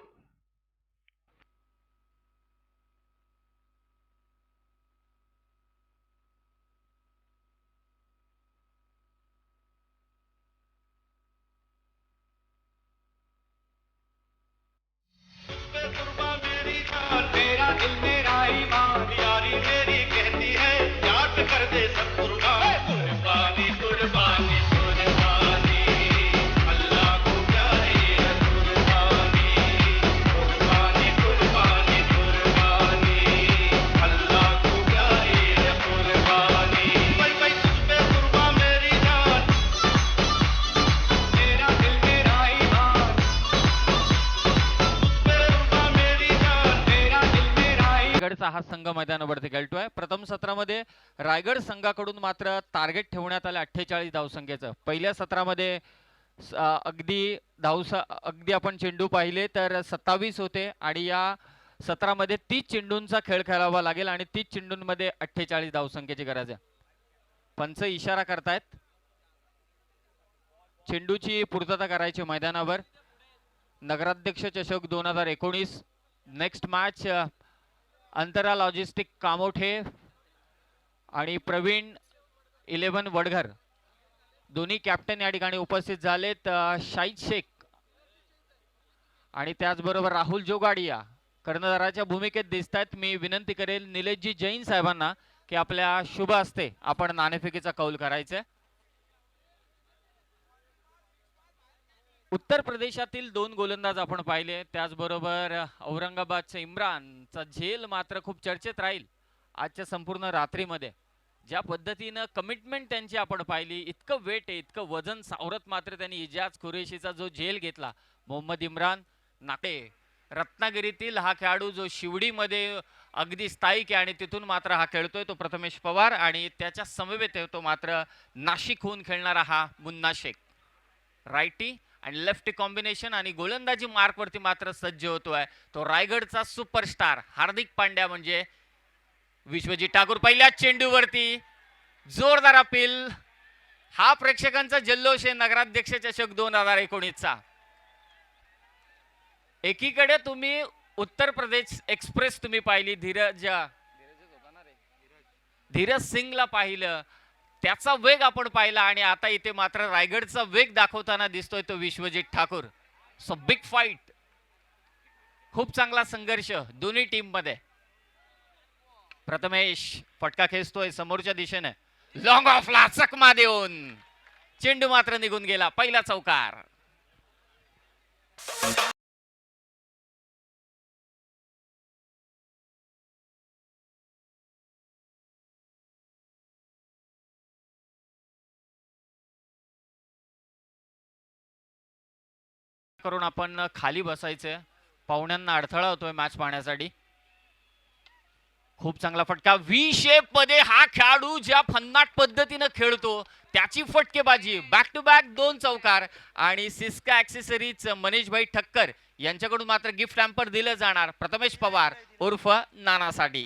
तेरा दिल मेरा ईमान, यारी मेरी कहती है याद कर दे सब कुर्बान। कुर्बानी कुर्बानी कुर्बानी, अल्लाह को क्या है कुर्बानी। कुर्बानी कुर्बानी कुर्बानी, अल्लाह को क्या है कुर्बानी। भाई भाई तुझ पे कुर्बान मेरी जान, तेरा दिल मेरा ईमान। रायगडचा हा संघ मैदानावरती खेळतोय। प्रथम सत्रामध्ये रायगड संघाकडून मात्र टार्गेट ठेवण्यात आले 48 धावसंख्येचं। पहिल्या सत्रामध्ये अगदी आपण चेंडू पाहिले तर 27 होते आणि या सत्रामध्ये 30 चेंडूंचा खेळ खेळावा लागेल आणि 30 चेंडूंमध्ये 48 धावसंख्येची गरज आहे। पंच इशारा करतायत चेंडूची पूर्तता करायची मैदानावर। नगराध्यक्ष चषक 2019 नेक्स्ट मॅच अंतरा लॉजिस्टिक कामोठे आणि प्रवीण 11 वडघर दोन्ही कॅप्टन या ठिकाणी उपस्थित झालेत। शाहिद शेख आणि त्याचबरोबर राहुल जोगाडिया कर्णधाराच्या भूमिकेत दिसत आहेत। मी विनंती करेल निलेशजी जैन साहेबांना की आपल्या शुभ हस्ते आपण नाणेफेकीचा कौल करायचा आहे। उत्तर प्रदेशातील 2 गोलंदाज आपण पाहिले, त्याचबरोबर औरंगाबादचे इम्रानचा झेल मात्र खूप चर्चेत राहील आजच्या संपूर्ण रात्रीमध्ये। ज्या पद्धतीनं कमिटमेंट त्यांची आपण पाहिली, इतकं वेट आहे, इतकं वजन सावरत मात्र त्यांनी इजाज कुरेशीचा जो झेल घेतला। मोहम्मद इम्रान नाटे रत्नागिरीतील हा खेळाडू जो शिवडीमध्ये अगदी स्थायिक आहे आणि तिथून मात्र हा खेळतोय तो प्रथमेश पवार आणि त्याच्या समवेत तो मात्र नाशिकहून खेळणारा हा मुन्ना शेख रायटी आणि लेफ्ट कॉम्बिनेशन आणि गोलंदाजी मार्कवरती मात्र सज्ज होतोय तो रायगडचा सुपरस्टार हार्दिक पांड्या म्हणजे विश्वजित ठाकूर. पहिल्या चेंडूवरती जोरदार अपील. हा प्रेक्षकांचा जल्लोष आहे नगराध्यक्ष चषक 2019चा. एकीकडे तुम्ही उत्तर प्रदेश एक्सप्रेस तुम्ही पाहिली, धीरज सिंगला पाहिलं, त्याचा वेग आपण पाहिला आणि आता इथे मात्र रायगडचा वेग दाखवताना दिसतोय तो Vishwajit Thakur. So big fight, खूप चांगला संघर्ष दोन्ही टीम मध्ये. प्रथमेश फटका खेचतोय समोरच्या दिशेने, लॉंग ऑफला चकमा देऊन चेंडू मात्र निघून गेला. पहिला चौकार. करून आपण खाली बसायचंय, पाहुण्यांना अडथळा होतोय मॅच पाहण्यासाठी. खूप चांगला फटका. व्ही शेप मध्ये हा खेळाडू ज्या फन्नाट पद्धतीने खेळतो त्याची फटकेबाजी. बॅक टू बॅक 2 चौकार आणि सिस्का ऍक्सेसरीज मनीषभाई ठक्कर यांच्याकडून मात्र गिफ्ट हॅम्पर दिलं जाणार प्रथमेश पवार उर्फ नानासाठी.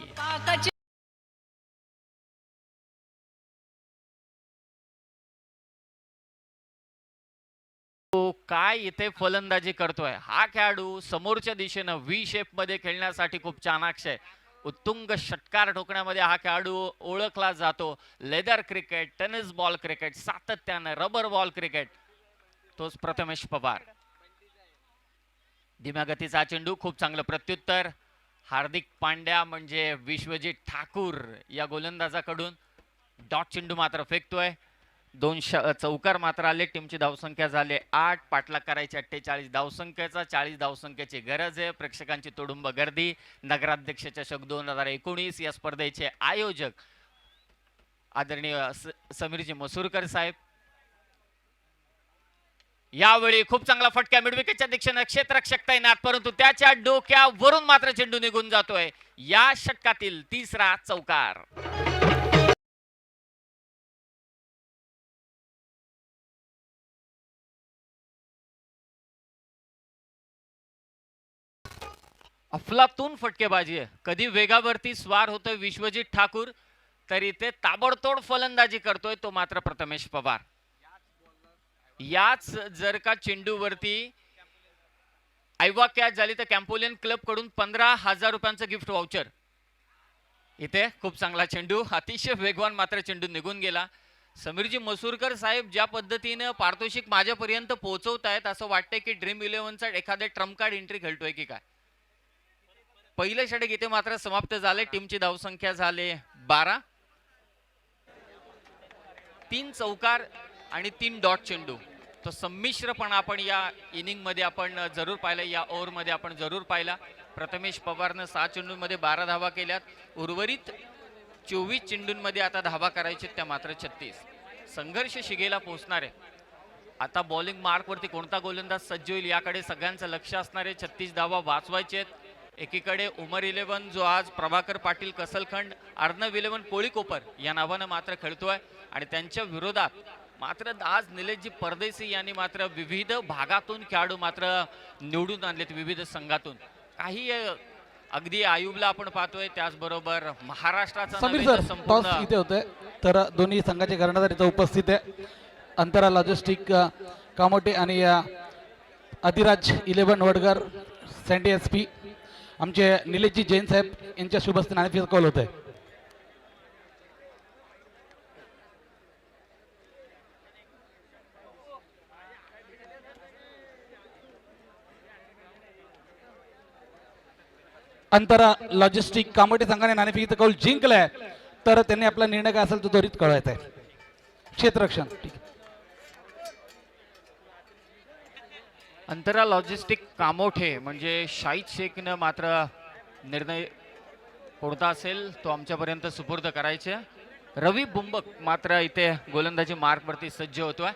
काय इथे फलंदाजी करतोय हा खेळाडू. समोरच्या दिशेनं व्ही शेप मध्ये खेळण्यासाठी खूप चाणाक्ष आहे. उत्तुंग षटकार ठोकण्यामध्ये हा खेळाडू ओळखला जातो. Leather cricket, tennis ball cricket, सातत्यानं रबर बॉल क्रिकेट, तोच प्रथमेश पवार. धीम्या गतीचा चेंडू, खूप चांगलं प्रत्युत्तर. हार्दिक पांड्या म्हणजे विश्वजित ठाकूर या गोलंदाजाकडून डॉट चेंडू मात्र फेकतोय. 2 चौकार मात्र आले. टीमची धावसंख्या झाले 8. पाठलाग करायची 48 धावसंख्येचा. 40 धावसंख्येची गरज आहे. प्रेक्षकांची तुडुंब गर्दी. नगराध्यक्ष चषक 2019 या स्पर्धेचे आयोजक आदरणीय समीरजी मसूरकर साहेब. यावेळी खूप चांगला फटका मिडविकेटच्या दिशेने क्षेत्ररक्षक तैनात, परंतु त्याच्या डोक्यावरून मात्र चेंडू निघून जातोय. या षटकातील 3रा चौकार. अफलातून फटकेबाजी आहे. कधी वेगावरती स्वार होतोय विश्वजित ठाकूर, तरी ते ताबडतोड फलंदाजी करतोय तो मात्र प्रथमेश पवार. याच जर का चेंडूवरती आयवा कॅच झाली तर कॅम्पोलियन क्लब कडून 15,000 रुपयांचं गिफ्ट वाउचर. इथे खूप चांगला चेंडू, अतिशय वेगवान मात्र चेंडू निघून गेला. समीरजी मसूरकर साहेब ज्या पद्धतीने पारितोषिक माझ्यापर्यंत पोहोचवत आहेत असं वाटतंय की ड्रीम 11चा एखादे ट्रम्प कार्ड एंट्री खेळतोय की काय. पहिलं षटक इथे मात्र समाप्त झाले. टीमची धावसंख्या झाले 12. 3 चौकार आणि 3 डॉट चेंडू. तो संमिश्रपणा आपण या इनिंग मध्ये आपण जरूर पाहिला, या ओव्हर मध्ये आपण जरूर पाहिला. प्रथमेश पवारनं 6 चेंडूंमध्ये 12 धावा केल्यात. उर्वरित 24 चेंडूंमध्ये आता धावा करायचे त्या मात्र 36. संघर्ष शिगेला पोहोचणार आहे. आता बॉलिंग मार्क वरती कोणता गोलंदाज सज्ज होईल याकडे सगळ्यांचं लक्ष असणार आहे. 36 धावा वाचवायचे आहेत. एकीकडे उमर 11 जो आज प्रभाकर पाटील कसलखंड, अर्णव 11 कोळीकोपर या नावानं मात्र खेळतोय आणि त्यांच्या विरोधात मात्र आज निलेशजी परदेशी यांनी मात्र विविध भागातून खेळाडू मात्र निवडून आणलेत विविध संघातून. काही अगदी आयुबला आपण पाहतोय, त्याचबरोबर महाराष्ट्राचा समीर सर टॉस इथे होतोय तर दोन्ही संघाचे कर्णधार इथे उपस्थित आहे. अंतरा लॉजिस्टिक कामोटे आणि अधिराज 11 वडगर सँडी SP आमचे निलेशजी जैन साहेब यांच्या शुभ हस्ते नाणेफेक कॉल होत आहे. अंतरा लॉजिस्टिक कामोटे संघाने नाणेफेकीचा कौल जिंकलाय तर त्यांनी आपला निर्णय काय असेल तो त्वरित कळवायचा आहे. क्षेत्ररक्षण ठीक. अंतरा लॉजिस्टिक कामोठे म्हणजे शाहिद शेखनं मात्र निर्णय कोणता असेल तो आमच्यापर्यंत सुपूर्द करायचे. रवी बुंबक मात्र इथे गोलंदाजी मार्कवरती सज्ज होतोय.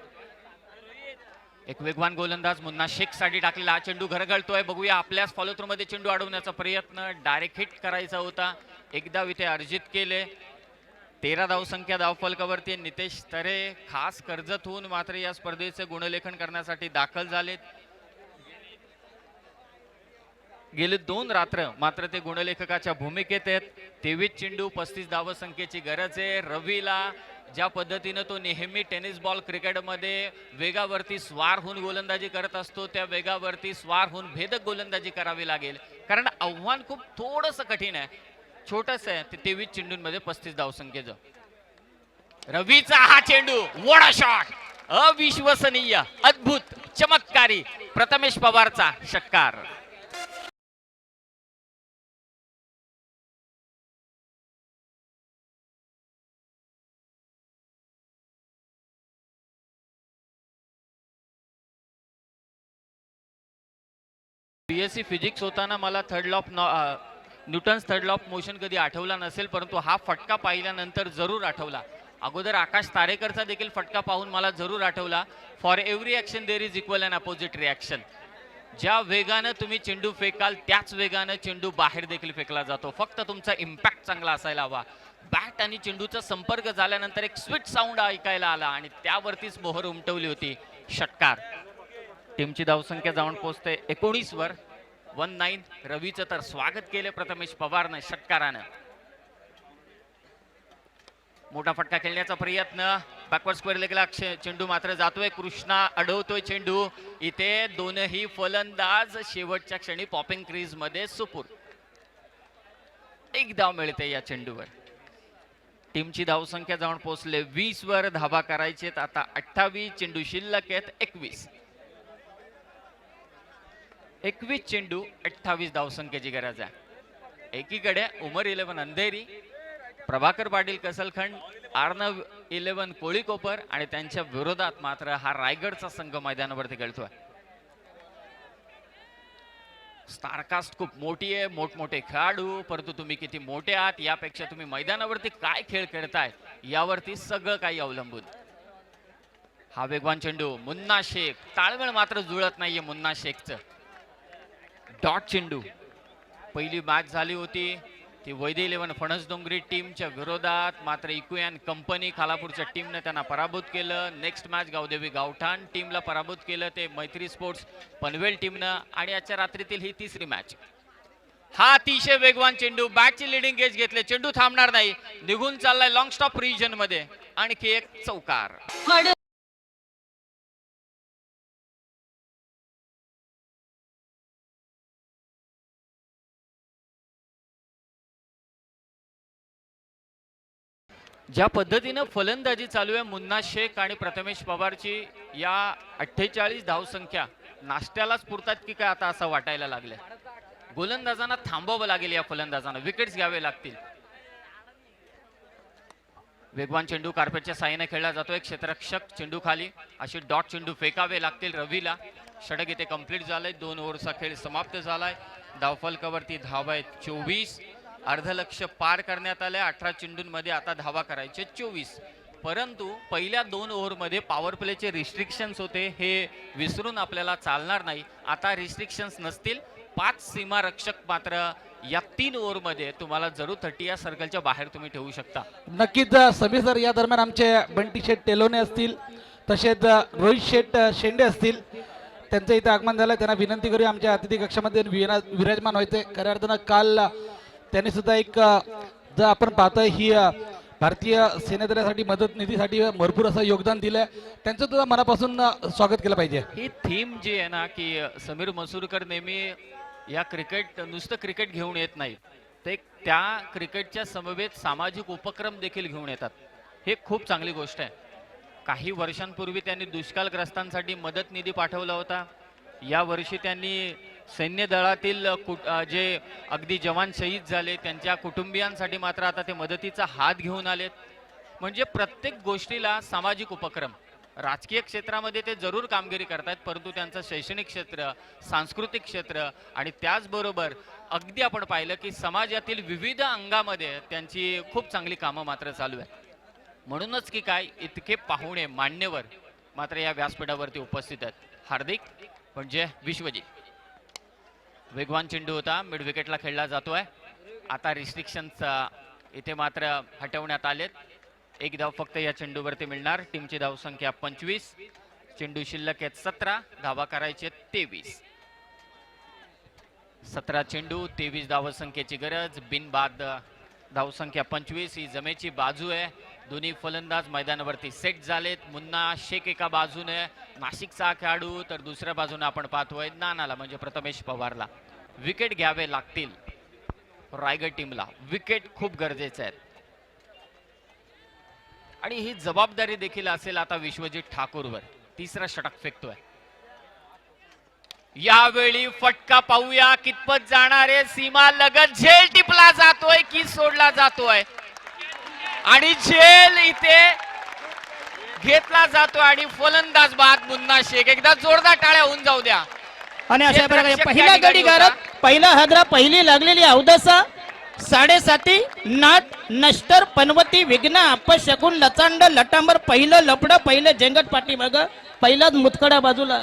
एक वेगवान गोलंदाज मुन्ना शेख साठी टाकलेला हा चेंडू घरगळतोय. बघूया आपल्याच फॉलो थ्रू मध्ये चेंडू अडवण्याचा प्रयत्न. डायरेक्ट हिट करायचा होता. एकदा इथे अर्जित केले 13 धावसंख्या धावफलकावरती नितेश तरे खास कर्जतहून मात्र या स्पर्धेचे गुणलेखन करण्यासाठी दाखल झालेत. गेले 2 रात्र मात्र ते गुणलेखकाच्या भूमिकेत आहेत. 23 चेंडू 35 धावसंख्येची गरज आहे. रवीला ज्या पद्धतीनं तो नेहमी टेनिस बॉल क्रिकेटमध्ये वेगावरती स्वार होऊन गोलंदाजी करत असतो, त्या वेगावरती स्वार होऊन भेदक गोलंदाजी करावी लागेल, कारण आव्हान खूप थोडंसं कठीण आहे, छोटंसं आहे. ते 23 चेंडूंमध्ये 35 धावसंख्येचं. रवीचा हा चेंडू, व्हाट अ शॉट, अविश्वसनीय, अद्भुत, चमत्कारी. प्रथमेश पवारचा षटकार. BSc फिजिक्स होताना मला Newton's third law of motion कधी आठवला नसेल, परंतु हा फटका पाहिल्यानंतर जरूर आठवला. अगोदर आकाश तारेकरचा देखील फटका पाहून मला जरूर आठवला. For every action there is equal and opposite reaction. ज्या वेगानं तुम्ही चेंडू फेकाल त्याच वेगानं चेंडू बाहेर देखील फेकला जातो. फक्त तुमचा इम्पॅक्ट चांगला असायला हवा. बॅट आणि चेंडूचा संपर्क झाल्यानंतर एक स्वीट साऊंड ऐकायला आला आणि त्यावरतीच मोहर उमटवली होती. षटकार. टीमची धावसंख्या जाऊन पोहोचते 19 वर. 19. रवीचं तर स्वागत केले प्रथमेश पवारनं षटकारानं. मोठा फटका खेळण्याचा प्रयत्न, बॅकवर्ड स्क्वेअर लेगला चेंडू मात्र जातोय. कृष्णा अडवतोय चेंडू. इथे दोनही फलंदाज शेवटच्या क्षणी पॉपिंग क्रीज मध्ये सुपूर्द. एक धाव मिळते या चेंडूवर. टीमची धावसंख्या जाऊन पोहोचले 20 वर. धावा करायचे आता 28. चेंडू शिल्लक आहेत 21. 21 चेंडू 28 धावसंख्येची गरज आहे. एकीकडे उमर 11 अंधेरी, प्रभाकर पाटील कसलखंड, आर्नव 11 कोळीकोपर आणि त्यांच्या विरोधात मात्र हा रायगडचा संघ मैदानावरती खेळतोय. स्टारकास्ट खूप मोठी आहे, मोठमोठे खेळाडू, परंतु तुम्ही किती मोठे आहात यापेक्षा तुम्ही मैदानावरती काय खेळ खेळताय यावरती सगळं काही अवलंबून. हा वेगवान चेंडू, मुन्ना शेख, ताळमेळ मात्र जुळत नाहीये मुन्ना शेखचं. डॉट चेंडू. पहिली मॅच झाली होती ती वैदे 11 फणसडोंगरी टीमच्या विरोधात, मात्र इकुयान कंपनी खालापूरच्या टीमने त्यांना पराभूत केलं. नेक्स्ट मॅच गावदेवी गावठाण टीमला पराभूत केलं ते मैत्री स्पोर्ट्स पनवेल टीमनं. आणि आजच्या रात्रीतील ही 3री मॅच. हा अतिशय वेगवान चेंडू, बॅटची लिडिंग एज घेतले, चेंडू थांबणार नाही, निघून चाललाय लॉंग स्टॉप रिजन मध्ये. आणखी एक चौकार. ज्या पद्धतीनं फलंदाजी चालू आहे मुन्ना शेख आणि प्रथमेश पवारची, या 48 धावसंख्या नाश्त्यालाच पुरतात की काय आता असं वाटायला लागलं. गोलंदाजांना थांबवावं लागेल, या फलंदाजांना विकेट्स घ्यावे लागतील. वेगवान चेंडू कार्पेटच्या साहाय्याने खेळला जातोय. क्षेत्ररक्षक चेंडू खाली, अशी डॉट चेंडू फेकावे लागतील रवीला. षटक इथे कंप्लीट झालंय. 2 ओव्हरचा खेळ समाप्त झालाय. धावफलकावरती धावा आहेत 24. अर्धलक्ष पार करण्यात आले. 18 चेंडूंमध्ये आता धावा करायचे 24. परंतु पहिल्या 2 ओव्हरमध्ये पॉवर प्लेचे रिस्ट्रिक्शन्स होते, हे विसरून आपल्याला चालणार नाही. आता रिस्ट्रिक्शन्स नसतील. 5 सीमारक्षक मात्र या 3 ओव्हरमध्ये तुम्हाला जरूर 30 या सर्कलच्या बाहेर तुम्ही ठेवू शकता. नक्कीच समीर सर, या दरम्यान आमचे बंटी शेठ टेलोने असतील, तसेच रोहित शेठ शेंडे असतील, त्यांचं इथे आगमन झालं. त्यांना विनंती करूया आमच्या अतिथी कक्षामध्ये विराजमान व्हायचे. खऱ्या अर्थानं काल त्यांनी सुद्धा एक जर आपण पाहतोय ही भारतीय सेनेदलासाठी मदत निधीसाठी भरपूर असं योगदान दिलंय. त्यांचं सुद्धा मनापासून स्वागत केलं पाहिजे. ही थीम जी आहे ना, की समीर मसूरकर नेहमी या नुसतं क्रिकेट घेऊन येत नाही, ते त्या क्रिकेटच्या समवेत सामाजिक उपक्रम देखील घेऊन येतात. हे खूप चांगली गोष्ट आहे. काही वर्षांपूर्वी त्यांनी दुष्काळग्रस्तांसाठी मदत निधी पाठवला होता. या वर्षी त्यांनी सैन्य दलातील जे अगदी जवान शहीद झाले त्यांच्या कुटुंबियांसाठी मात्र आता ते मदतीचा हात घेऊन आलेत. म्हणजे प्रत्येक गोष्टीला सामाजिक उपक्रम. राजकीय क्षेत्रामध्ये ते जरूर कामगिरी करतात, परंतु त्यांचं शैक्षणिक क्षेत्र, सांस्कृतिक क्षेत्र आणि त्याचबरोबर अगदी आपण पाहिलं की समाजातील विविध अंगामध्ये त्यांची खूप चांगली कामं मात्र चालू आहे. म्हणूनच की काय इतके पाहुणे मान्यवर मात्र या व्यासपीठावरती उपस्थित आहेत. हार्दिक म्हणजे विश्वजित. वेगवान चेंडू होता, मिड विकेटला खेळला जातोय. आता रिस्ट्रिक्शन्स इथे मात्र हटवण्यात आलेत. एक धाव फक्त या चेंडूवरती मिळणार. टीमची धावसंख्या 25, चेंडू शिल्लक आहेत 17, धावा करायचे 23. 17 चेंडू 23 धावसंख्येची गरज. बिनबाद धावसंख्या 25. ही जमेची बाजू आहे. दोन्ही फलंदाज मैदानावरती सेट झालेत. मुन्ना शेख एका बाजूने नाशिकचा खेळाडू, तर दुसऱ्या बाजूने आपण पाहतोय नानाला म्हणजे प्रथमेश पवारला. विकेट घ्यावे लागतील रायगड टीमला. विकेट खूप गरजेचे आहेत आणि ही जबाबदारी देखील असेल आता विश्वजित ठाकूरवर. तिसरा षटक फेकतोय. यावेळी फटका पाहूया कितपत जाणार आहे. सीमा लगत झेल टिपला जातोय की सोडला जातोय आणि झेल इथे घेतला जातोय आणि फलंदाज बाद मुन्ना शेख. एकदा जोरदार टाळ्या होऊन जाऊ द्या. आणि अशा प्रकारे क्षेत्ररक्षक पहिला त्या ठिकाणी गडी गारत, पहिला हादरा, पहिली लागलेली अवदसा, 7.5 नाट नष्टर पनवती विघ्न अपशकुन लचांड लटांबर, पहिलं लपड, पहिलं जेंगट पाठीमाग, पहिलाच मुतखडा बाजूला.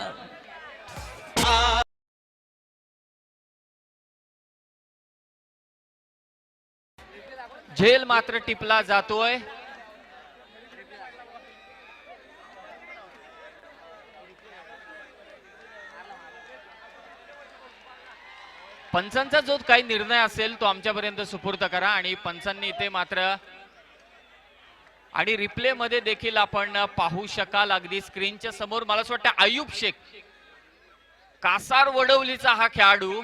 झेल मात्र टिपला जातोय. पंचांचा जो काही निर्णय असेल तो आमच्यापर्यंत सुपूर्द करा. आणि पंचांनी इथे मात्र आणि रिप्ले मध्ये देखील आपण पाहू शकाल अगदी स्क्रीनच्या समोर. मला असं वाटतं आयुब शेख कासार वडवलीचा हा खेळाडू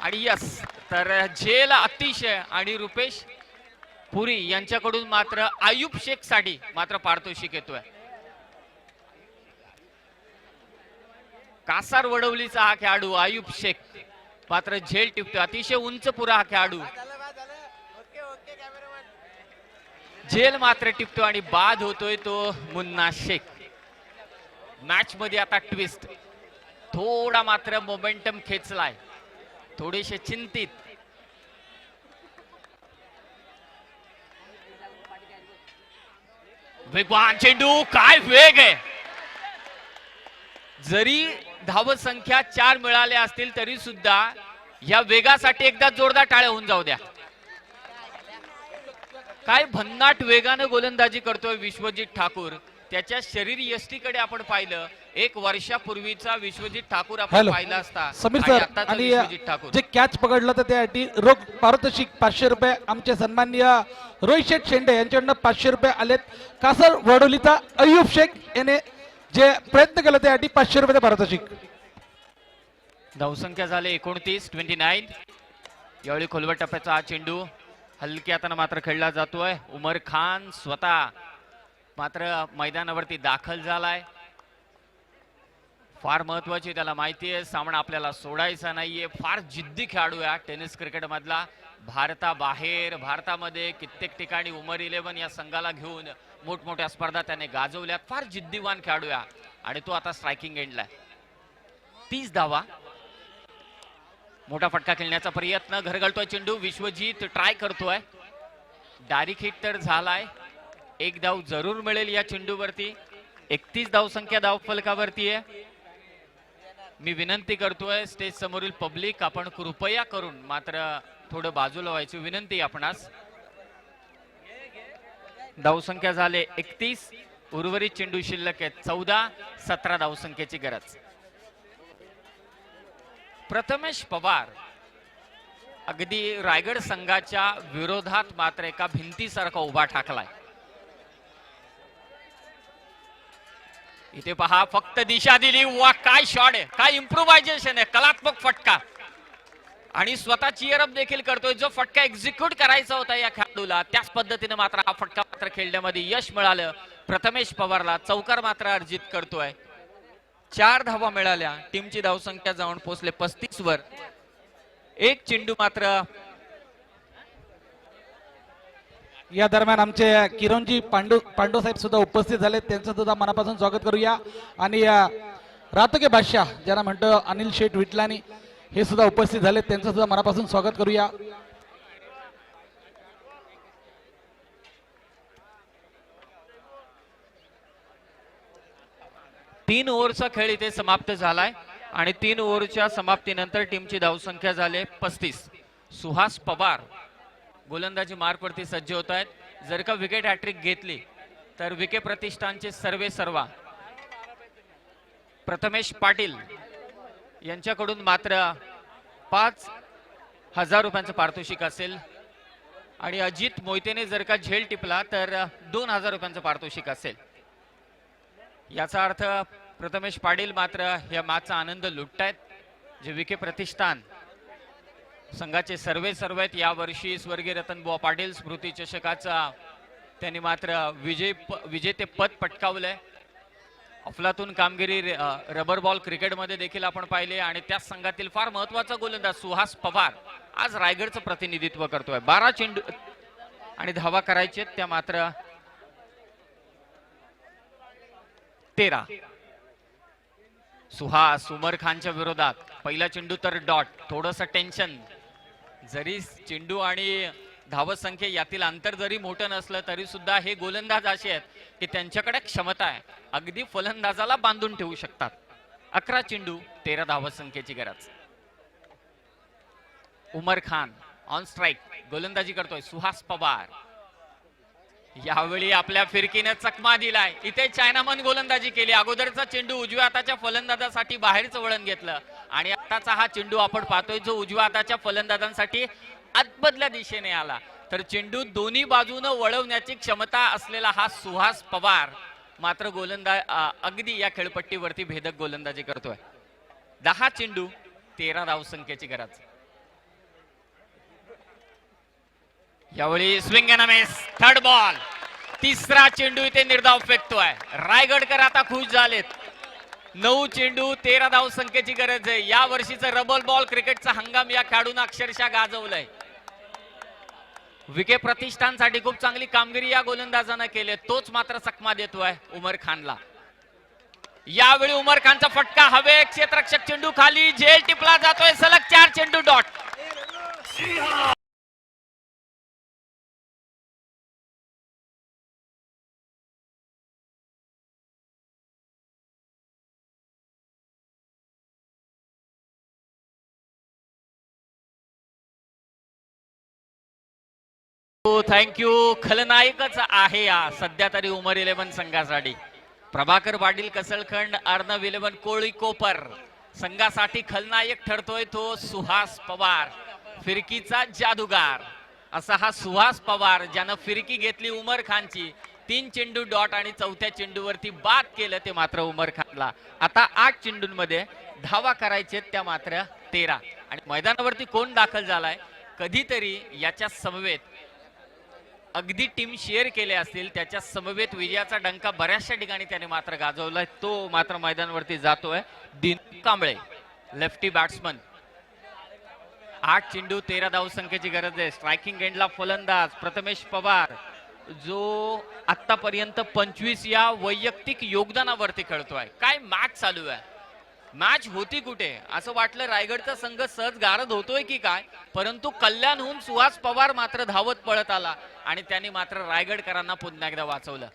आणि यस तर झेल अतिशय आणि रुपेश पुरी यांच्याकडून मात्र आयुब शेख साठी मात्र पारितोषिक येतोय. कासार वडवलीचा हा खेळाडू आयुब शेख मात्र झेल टिपतोय. अतिशय उंच पुरा हा खेळाडू झेल मात्र टिपतो आणि बाद होतोय तो मुन्ना शेख. मॅच मध्ये आता ट्विस्ट, थोडा मात्र मोमेंटम खेचलाय, थोडेसे चिंतित. वेगवान चेंडू, काय वेग आहे. जरी धावसंख्या 4 मिळाल्या असतील तरी सुद्धा या वेगासाठी एकदा जोरदार टाळ्या होऊन जाऊ द्या. काय भन्नाट वेगाने गोलंदाजी करतोय विश्वजित ठाकूर. त्याच्या शरीर यष्टीकडे आपण पाहिलं, 1 वर्षापूर्वीचा विश्वजित ठाकूर आपण हॅलो पाहिला असता समीर आणि सर. आताचा आणि विश्वजित ठाकूर. जे कॅच पकडलं तर त्यासाठी रोख पारितोषिक 500 रुपये आमचे सन्माननीय रोहित शेठ शेंडे यांच्याकडनं 500 रुपये आलेत. कासर वडोलीचा अय्यूब शेख याने जे प्रयत्न केला त्यासाठी 500 रुपये पारितोषिक. धावसंख्या झाले 29, 29. यावेळी खोलवट टप्प्याचा हा चेंडू हलक्या हाताने मात्र खेळला जातोय. उमर खान स्वतः मात्र मैदानावरती दाखल झालाय. फार महत्वाची, त्याला माहिती आहे सामना आपल्याला सोडायचा नाहीये. फार जिद्दी खेळाडू आहे टेनिस क्रिकेट मधला. भारताबाहेर, भारतामध्ये कित्येक ठिकाणी उमर 11 या संघाला घेऊन मोठमोठ्या स्पर्धा त्याने गाजवल्यात. फार जिद्दीवान खेळाडू आहे आणि तो आता स्ट्रायकिंग एंडला आहे. 30 धावा. मोठा फटका खेळण्याचा प्रयत्न, घरगळतोय चेंडू. विश्वजित ट्राय करतोय, डायरेक्ट हिट तर झालाय. 1 धाव जरूर मिळेल या चेंडूवरती. 31 धावसंख्या धाव फलकावरती आहे. मी विनंती करतोय स्टेज समोरील पब्लिक, आपण कृपया करून मात्र थोडं बाजूला व्हायची विनंती आपणास. धावसंख्या झाले 31, उर्वरित चेंडू शिल्लक आहेत 14. 17 धावसंख्येची गरज. प्रथमेश पवार अगदी रायगड संघाच्या विरोधात मात्र एका भिंतीसारखा उभा ठाकलाय. इथे पहा, फक्त दिशा दिली. वा काय शॉट आहे, काय इम्प्रोव्हायझेशन आहे, कलात्मक फटका. आणि स्वतः चीअर अप देखील करतोय. जो फटका एक्झिक्यूट करायचा होता या खेळाडूला त्याच पद्धतीने मात्र हा फटका मात्र खेळण्यामध्ये यश मिळालं प्रथमेश पवारला. चौकार मात्र अर्जित करतोय. 4 धावा मिळाल्या. टीमची धावसंख्या जाऊन पोहोचले 35 वर. 1 चेंडू मात्र. या दरम्यान आमचे किरणजी पांडू साहेब सुद्धा उपस्थित झाले, त्यांचं सुद्धा मनापासून स्वागत करूया. आणि रातोके बादशाह ज्यांना म्हणतो अनिल शेठ विटलानी, हे सुद्धा उपस्थित झाले, त्यांचं सुद्धा मनापासून स्वागत करूया. तीन ओव्हरचा खेळ इथे समाप्त झालाय आणि 3 ओव्हरच्या समाप्तीनंतर टीमची धावसंख्या झाली 35. सुहास पवार गोलंदाजी मार्कवरती सज्ज होत आहेत. जर का विकेट हॅट्रिक घेतली तर विके प्रतिष्ठानचे सर्वे सर्वा प्रथमेश पाटील यांच्याकडून मात्र 5,000 रुपयांचं पारितोषिक असेल आणि अजित मोहितेने जर का झेल टिपला तर 2,000 रुपयांचं पारितोषिक असेल. याचा अर्थ प्रथमेश पाटील मात्र या मॅचचा आनंद लुटतायत. जे विके प्रतिष्ठान संघाचे सर्वे आहेत यावर्षी स्वर्गीय रतनबुवा पाटील स्मृती चषकाचा त्यांनी मात्र विजेते पद पटकावलंय. अफलातून कामगिरी रबर बॉल क्रिकेटमध्ये देखील आपण पाहिले आणि त्याच संघातील फार महत्वाचा गोलंदाज सुहास पवार आज रायगडचं प्रतिनिधित्व करतोय. 12 चेंडू आणि धावा करायचे त्या मात्र 13. सुहास उमर खानच्या विरोधात पहिला चेंडू तर डॉट. थोडस टेन्शन, जरी चेंडू आणि धावत संख्या यातील अंतर जरी मोठं नसलं तरी सुद्धा हे गोलंदाज असे आहेत की त्यांच्याकडे क्षमता आहे, अगदी फलंदाजाला बांधून ठेवू शकतात. 11 चेंडू 13 धावत संख्येची गरज. उमर खान ऑन स्ट्राइक गोलंदाजी करतोय. सुहास पवार यावेळी आपल्या फिरकीने चकमा दिलाय. इथे चायनामन गोलंदाजी केली. अगोदरचा चेंडू उजव्या हाताच्या फलंदाजासाठी बाहेरचं वळण घेतलं आणि आताचा हा चेंडू आपण पाहतोय जो उजव्या हाताच्या फलंदाजांसाठी आतबदल्या दिशेने आला. तर चेंडू दोन्ही बाजूनं वळवण्याची क्षमता असलेला हा सुहास पवार मात्र गोलंदाज अगदी या खेळपट्टीवरती भेदक गोलंदाजी करतोय. 10 चेंडू 13 धावसंख्येची गरज. यावेळी swing and miss. Third ball. तिसरा चेंडू इथे निर्धाव फेकतोय. रायगडकर आता खुश झालेत. 9 चेंडू 13 धावसंख्येची गरज आहे. या वर्षीचं रबर बॉल क्रिकेटचा हंगाम या खेळाडूंना अक्षरशः गाजवलंय. विके प्रतिष्ठानसाठी खूप चांगली कामगिरी या गोलंदाजानं केली. तोच मात्र चकमा देतोय उमर खानला. यावेळी उमर खानचा फटका हवे. क्षेत्ररक्षक चेंडू खाली. झेल टिपला जातोय. सलग 4 चेंडू डॉट. थँक्यू. खलनायकच आहे या सध्या तरी उमर 11 संघासाठी. प्रभाकर पाटील कसळखंड, अर्णव 11 कोळी कोपर संघासाठी खलनायक ठरतोय तो सुहास पवार, फिरकीचा जादूगार असा हा सुहास पवार ज्यानं फिरकी घेतली उमर खानची. 3 चेंडू डॉट आणि चौथ्या चेंडूवरती बाद केलं ते मात्र उमर खानला. आता 8 चेंडूंमध्ये धावा करायचे त्या मात्र 13. आणि मैदानावरती कोण दाखल झालाय कधीतरी याच्या समवेत अगदी टीम शेअर केले असतील त्याच्या समवेत विजयाचा डंका बऱ्याचशा ठिकाणी त्याने मात्र गाजवलाय. तो मात्र मैदानावरती जातोय. Dinu Kamble lefty batsman. 8 चेंडू 13 धावसंख्येची गरज आहे. स्ट्रायकिंग एंडला फलंदाज प्रथमेश पवार जो आतापर्यंत 25 या वैयक्तिक योगदानावरती खेळतोय. काय मॅच चालू आहे. मॅच होती कुठे असं वाटलं रायगडचा संघ सहज गारद होतोय की काय, परंतु कल्याणहून सुहास पवार मात्र धावत पळत आला आणि त्यांनी मात्र रायगडकरांना पुन्हा एकदा वाचवलं.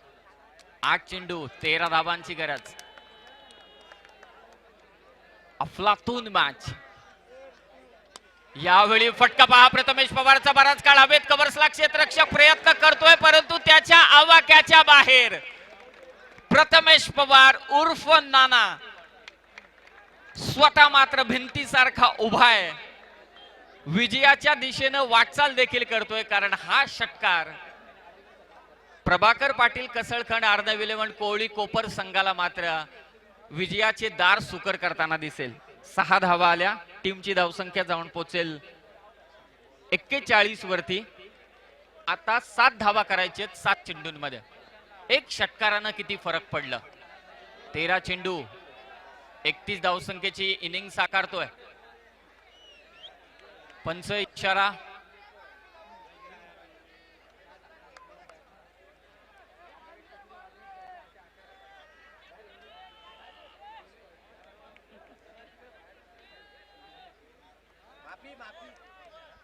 8 चेंडू 13 धावांची गरज. अफलातून मॅच. यावेळी फटका पहा प्रथमेश पवारचा. बराच काळ हवेत कव्हर्सला क्षेत्ररक्षक प्रयत्न करतोय परंतु त्याच्या आवाक्याच्या बाहेर. प्रथमेश पवार उर्फ नाना स्वतः मात्र भिंतीसारखा उभा आहे. विजयाच्या दिशेनं वाटचाल देखील करतोय कारण हा षटकार प्रभाकर पाटील कसळखंड, अर्णव 11 कोळी कोपर संघाला मात्र विजयाचे दार सुकर करताना दिसेल. 6 धावा आल्या. टीमची धावसंख्या जाऊन पोहोचेल 41 वरती. आता 7 धावा करायचे 7 चेंडूंमध्ये. एक षटकारानं किती फरक पडला. 13 चेंडू 31 धावसंख्येची इनिंग साकारतोय. पंच इशारा.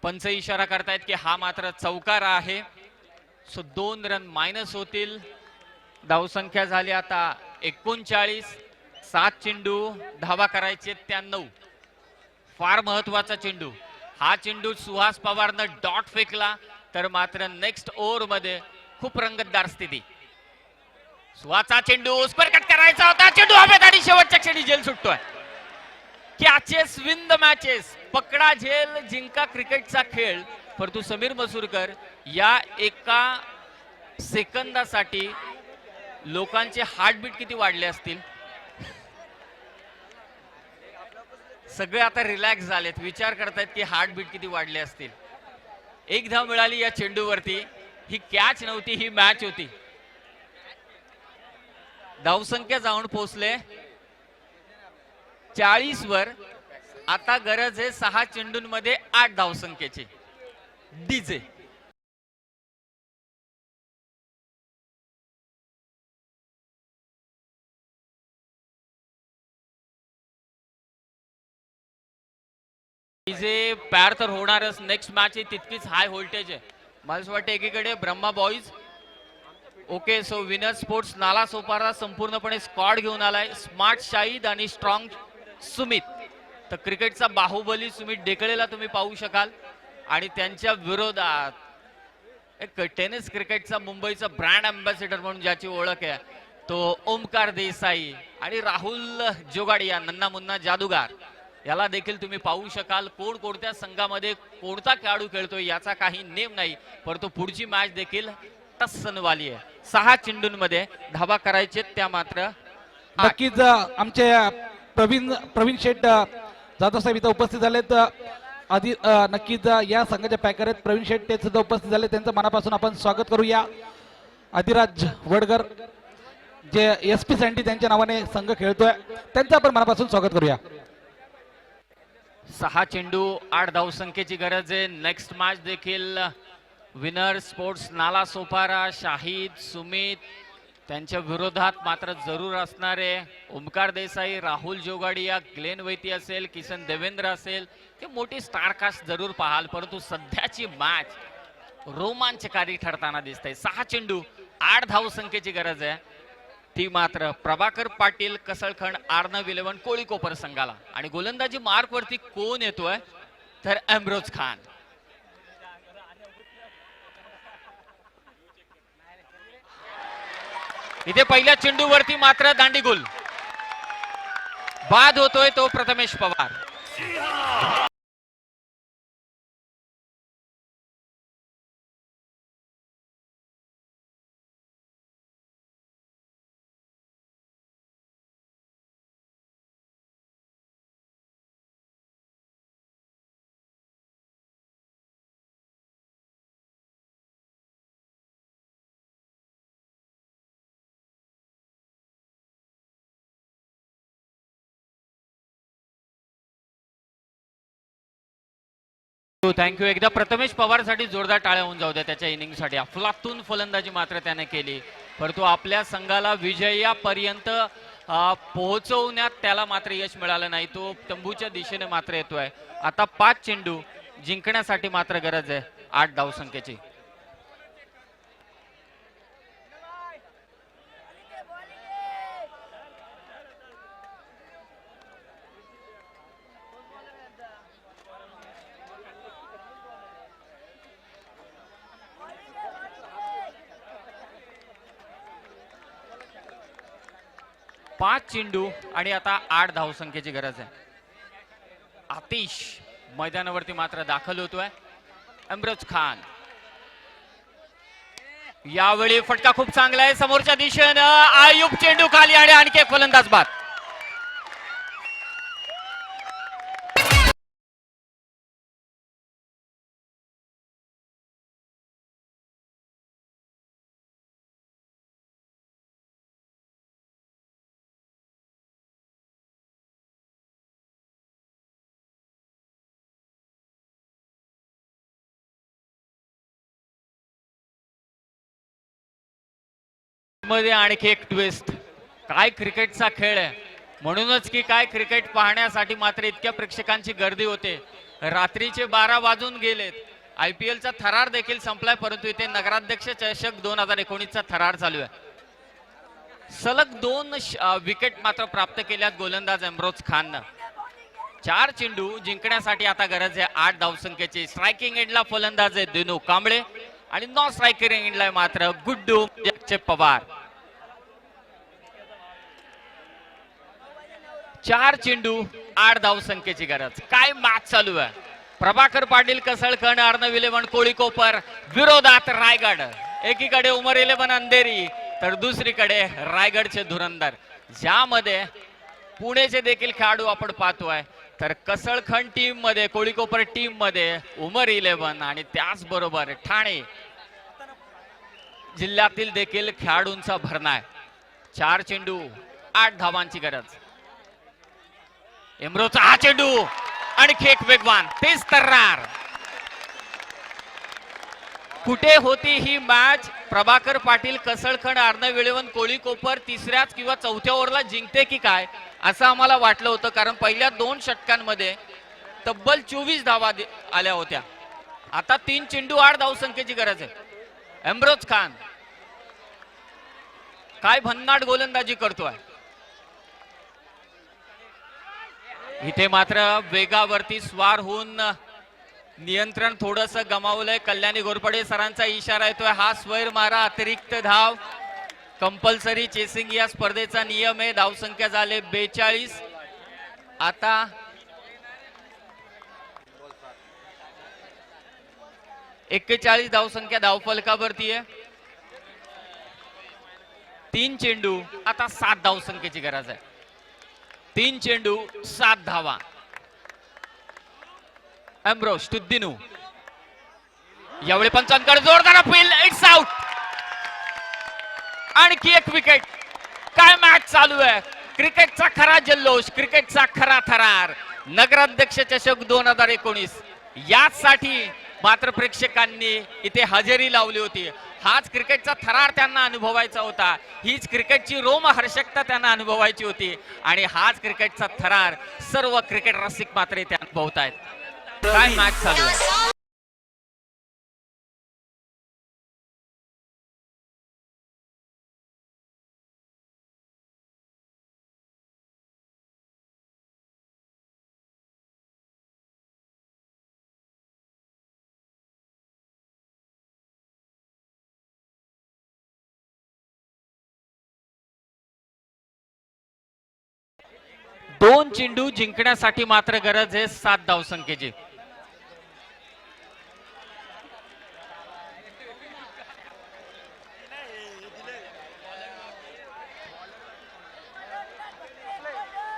पंच इशारा करतायत की हा मात्र चौकार आहे. सो 2 रन मायनस होतील. धावसंख्या झाली आता 39. 7 चेंडू धावा करायचे 93. फार महत्वाचा चेंडू. हा चेंडू सुहास पवारनं डॉट फेकला तर मात्र नेक्स्ट ओव्हर मध्ये खूप रंगतदार स्थिती. सुहासचा चेंडू स्क्वेअर कट करायचा होता, चेंडू हवेत आणि शेवटच्या क्षणी झेल सुटतोय. Catches win the matches. पकडा झेल जिंका क्रिकेटचा खेळ. परंतु समीर मसूरकर या एका सेकंदासाठी लोकांचे हार्टबीट किती वाढले असतील. सगळे आता रिलॅक्स झालेत, विचार करतायत की हार्टबीट किती वाढले असतील. एक धाव मिळाली या चेंडूवरती. ही कॅच नव्हती, ही मॅच होती. धावसंख्या जाऊन पोहोचले 40 वर. आता गरज आहे 6 चेंडूंमध्ये 8 धावसंख्येची. डीजे डीजे पॅर तर होणारच. नेक्स्ट मॅच आहे तितकीच हाय व्होल्टेज आहे. मला असं वाटतं एकीकडे Brahma boys okay. So winner sports Nala Sopara संपूर्णपणे स्क्वॉड घेऊन आलाय. स्मार्ट शाहीद आणि स्ट्रॉंग सुमित. तर क्रिकेटचा बाहुबली सुमित डेकळेला तुम्ही पाहू शकाल. आणि त्यांच्या विरोधात एक टेनिस क्रिकेटचा मुंबईचा ब्रँड अँबॅसेडर म्हणून ज्याची ओळख आहे तो ओमकार देसाई आणि राहुल जोगाडिया नन्ना मुन्ना जादूगार याला देखील तुम्ही पाहू शकाल. कोण कोणत्या संघामध्ये कोणता खेळाडू खेळतोय याचा काही नेम नाही, परंतु पुढची मॅच देखील टस्सनवाली आहे. 6 चेंडूंमध्ये धावा करायचे त्या मात्र नक्कीच आमचे प्रवीण शेठ जाधव साहेब इथं उपस्थित झालेत. आधी नक्कीच या संघाचे पॅकर आहेत प्रवीण शेठ, ते सुद्धा उपस्थित झाले. त्यांचं मनापासून आपण स्वागत करूया. आदिराज वडगर जे SP सँडी त्यांच्या नावाने संघ खेळतोय, त्यांचं आपण मनापासून स्वागत करूया. 6 चेंडू 8 धावसंख्येची गरज आहे. नेक्स्ट मॅच देखील विनर स्पोर्ट्स नाला सोपारा शाहीद सुमित त्यांच्या विरोधात मात्र जरूर असणारे ओमकार देसाई राहुल जोगाडिया ग्लेन वैती असेल किसन देवेंद्र असेल. ते मोठी स्टारकास्ट जरूर पाहाल, परंतु सध्याची मॅच रोमांचकारी ठरताना दिसते. 6 चेंडू 8 धावसंख्येची गरज आहे. ती मात्र प्रभाकर पाटील कसळखंड आर्नव 11 कोळी कोपर संघाला. आणि गोलंदाजी मार्क वरती कोण येतोय तर एम्ब्रोज खान. इथे पहिल्या चेंडूवरती मात्र दांडीगुल. बाद होतोय तो प्रथमेश पवार. थँक्यू. एकदा प्रथमेश पवार साठी जोरदार टाळ्या होऊन जाऊ द्या त्याच्या इनिंग साठी. अफलातून फलंदाजी मात्र त्याने केली, परंतु आपल्या संघाला विजयापर्यंत पोहोचवण्यात त्याला मात्र यश मिळालं नाही. तो तंबूच्या दिशेने मात्र येतोय. आता 5 चेंडू जिंकण्यासाठी मात्र गरज आहे 8 धावसंख्येची. पाच चेंडू आणि आता 8 धावसंख्येची गरज आहे. आतिश मैदानावरती मात्र दाखल होतोय. एम्ब्रोज खान यावेळी फटका खूप चांगला आहे समोरच्या दिशेनं. आयुब चेंडू खाली आणि आणखी एक फलंदाज बाद. मध्ये आणखी एक ट्विस्ट. काय क्रिकेटचा खेळ आहे, म्हणूनच की काय क्रिकेट पाहण्यासाठी मात्र इतक्या प्रेक्षकांची गर्दी होते. रात्रीचे 12 वाजून गेलेत. IPL चा थरार देखील संपलाय, परंतु इथे नगराध्यक्ष चषक 2019 चा थरार चालू आहे. सलग 2 विकेट मात्र प्राप्त केल्यात गोलंदाज एम्ब्रोज खाननं. 4 चेंडू जिंकण्यासाठी आता गरज आहे 8 धावसंख्येची. स्ट्रायकिंग एंडला फलंदाज आहे दिनू कांबळे आणि नॉन स्ट्रायकिंग एंडला मात्र गुड्डू अक्षय पवार. 4 चेंडू 8 धावसंख्येची गरज. काय मॅच चालू आहे. प्रभाकर पाटील कसळखंड, अर्णव इलेव्हन कोळीकोपर विरोधात रायगड. एकीकडे उमर इलेव्हन अंधेरी तर दुसरीकडे रायगडचे धुरंधर, ज्यामध्ये पुणेचे देखील खेळाडू आपण पाहतोय. तर कसळखंड टीम मध्ये, कोळीकोपर टीम मध्ये उमर इलेव्हन आणि त्याचबरोबर ठाणे जिल्ह्यातील देखील खेळाडूंचा भरणा आहे. 4 चेंडू 8 धावांची गरज. इम्रोचा हा चेंडू आणखी एक वेगवान, तेच तर्रार. कुठे होती ही मॅच. प्रभाकर पाटील कसळखंड, अर्णव इलेव्हन कोळीकोपर तिसऱ्याच किंवा चौथ्या ओव्हरला जिंकते की काय असं आम्हाला वाटलं होतं, कारण पहिल्या 2 षटकांमध्ये तब्बल 24 धावा आल्या होत्या. आता 3 चेंडू 8 धावसंख्येची गरज आहे. इम्रोज खान काय भन्नाट गोलंदाजी करतोय. इथे मात्र वेगावरती स्वार होऊन नियंत्रण थोडस गमावलंय. कल्याणी घोरपडे सरांचा इशारा येतोय, हा स्वैर मारा, अतिरिक्त धाव. कंपल्सरी चेसिंग या स्पर्धेचा नियम आहे. धावसंख्या झाले 42. आता 41 धावसंख्या धावफलकावरती आहे. 3 चेंडू आता 7 धावसंख्येची गरज आहे. 3 चेंडू 7 धावा. Ambrose to Dinu. यावेळी पंचांकडे जोरदार अपील, इट्स आउट. आणखी एक विकेट. काय मॅच चालू आहे. क्रिकेटचा खरा जल्लोष, क्रिकेटचा खरा थरार. नगराध्यक्ष चषक 2019 यासाठी मात्र प्रेक्षकांनी इथे हजेरी लावली होती. हाच क्रिकेटचा थरार त्यांना अनुभवायचा होता. हीच क्रिकेटची रोमहर्षकता त्यांना अनुभवायची होती आणि हाच क्रिकेटचा थरार सर्व क्रिकेट रसिक मात्र इथे अनुभवत आहेत. काय मॅच चालू आहे. दोन चेंडू जिंकण्यासाठी मात्र गरज आहे 7 धावसंख्येची.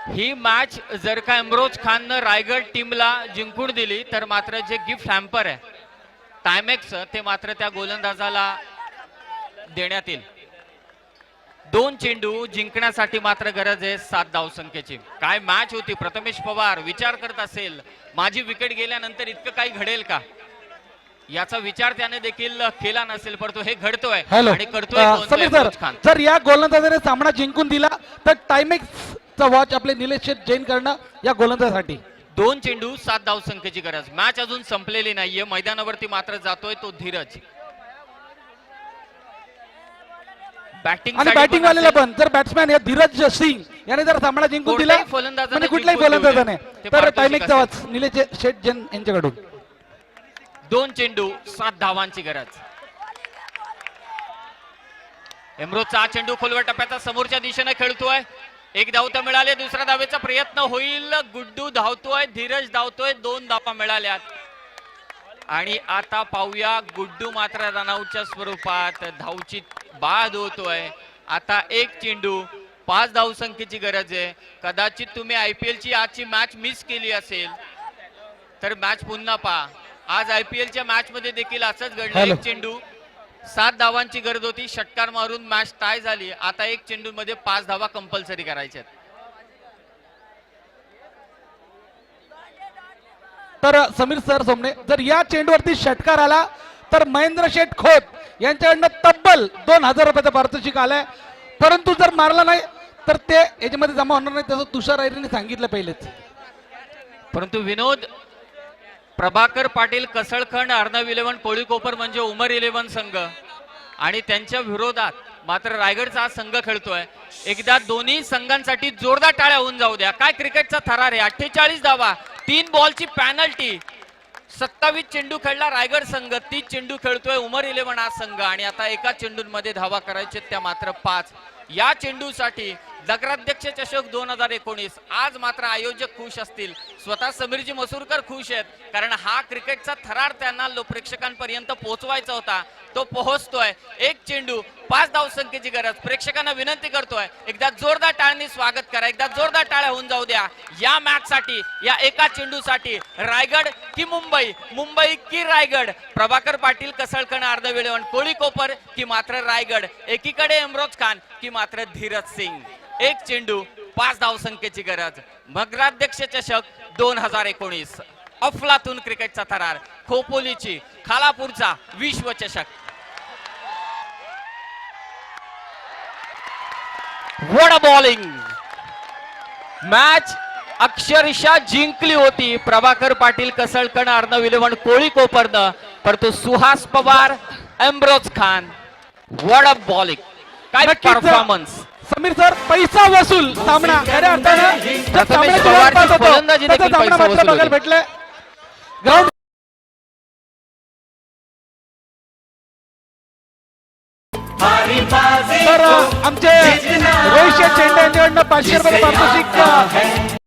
ही मॅच जर का इम्रोज खाननं रायगड टीमला जिंकून दिली तर मात्र जे गिफ्ट हॅम्पर आहे टायमॅक्स ते मात्र त्या गोलंदाजाला देण्यात येईल. 2 चेंडू जिंकण्यासाठी मात्र गरज आहे 7 धावसंख्येची. काय मॅच होती. प्रथमेश पवार विचार करत असेल, माझी विकेट गेल्यानंतर इतकं काही घडेल का, याचा विचार त्याने देखील केला नसेल, परंतु हे घडतोय आणि करतोय समीर सर, जर या गोलंदाजाने सामना जिंकून दिला तर टायमॅक्सचा वॉच आपले निलेश शेठ जैन करणं या गोलंदाजासाठी. 2 चेंडू 7 धावसंख्येची गरज. मॅच अजून संपलेली नाहीये. मैदानावरती मात्र जातोय तो धीरज. आणि बॅटिंग वालेला पण जर बॅट्समॅन धीरज सिंग याने जर सामना जिंकून दिला म्हणजे कुठल्याही गोलंदाजाने तर टायमिंगचा वाच निलेश शेठ जैन यांच्याकडून. 2 चेंडू 7 धावांची गरज. इम्रोजचा चेंडू खोलवर टप्प्याचा समोरच्या दिशेने खेळतोय. 1 धाव तर मिळाले. दुसऱ्या धावेचा प्रयत्न होईल. गुड्डू धावतोय, धीरज धावतोय. 2 धावा मिळाल्यात आणि आता पाहूया गुड्डू मात्र रनआउटच्या स्वरूपात धावची बाद होतोय. आता 1 चेंडू 5 धावसंख्येची गरज आहे. कदाचित तुम्ही IPL ची आजची मॅच मिस केली असेल तर मॅच पुन्हा पहा. आज IPL च्या मॅच मध्ये देखील असंच घडलं. 1 चेंडू 7 धावांची गरज होती. षटकार मारून मॅच टाय झाली. आता 1 चेंडू मध्ये 5 धावा कंपल्सरी करायच्या. तर समीर सर सोमने, जर या चेंडूवरती षटकार आला तर महेंद्र शेठ खोत यांच्याकडनं तब्बल 2000 रुपयाचा पारितोषिक आलाय. परंतु जर मारला नाही तर ते याच्यामध्ये जमा होणार नाही, तसं तुषार अहिरेने सांगितलं पहिलेच. परंतु विनोद, प्रभाकर पाटील कसळखंड, अर्णव इलेव्हन कोळीकोपर म्हणजे उमर इलेव्हन संघ आणि त्यांच्या विरोधात मात्र रायगडचा हा संघ खेळतोय. एकदा दोन्ही संघांसाठी जोरदार टाळ्या होऊन जाऊ द्या. काय क्रिकेटचा थरार आहे. 48 धावा, 3 बॉलची पॅनल्टी. 27 चेंडू खेळला रायगड संघ, 30 चेंडू खेळतोय उमर 11 हा संघ आणि आता एका चेंडूंमध्ये धावा करायचे त्या मात्र 5. या चेंडूसाठी नगराध्यक्ष चषक 2019 आज मात्र आयोजक खुश असतील. स्वतः समीरजी मसूरकर खुश आहेत, कारण हा क्रिकेटचा थरार त्यांना प्रेक्षकांपर्यंत पोहोचवायचा होता, तो पोहोचतोय. एक चेंडू 5 धावसंख्येची गरज. प्रेक्षकांना विनंती करतोय, एकदा जोरदार टाळ्यांनी स्वागत करा, एकदा जोरदार टाळ्या होऊन जाऊ द्या या मॅच साठी, या एका चेंडूसाठी. रायगड की मुंबई, मुंबई की रायगड. प्रभाकर पाटील कसळकण अर्धवेळेवर, कोळी कोपर की मात्र रायगड. एकीकडे इम्रोज खान की मात्र धीरज सिंग. एक चेंडू 5 धावसंख्येची गरज. नगराध्यक्ष चषक 2019 अफलातून क्रिकेटचा थरार. खोपोलीची खालापूरचा विश्वचषक. What a bowling. मॅच अक्षरशः जिंकली होती प्रभाकर पाटील कसळकण अर्णव 11 कोळी कोपरनं, परंतु Suhas Pawar, Imroz Khan, what a bowling. काय नक्कीच. परफॉर्मन्स. समीर सर, पैसा वसूल सामना खऱ्या अर्थानं जर प्रथमेश सामन्याची पवारची वाट पाहत होतो, फलंदाजी तसा देखील सामना पैसा मात्र वसूल बघायला होती. भेटले. ग्राउंड तर आमचे रोहित शेठ चेंडे यांच्याकडनं 500 रुपये पारितोषिक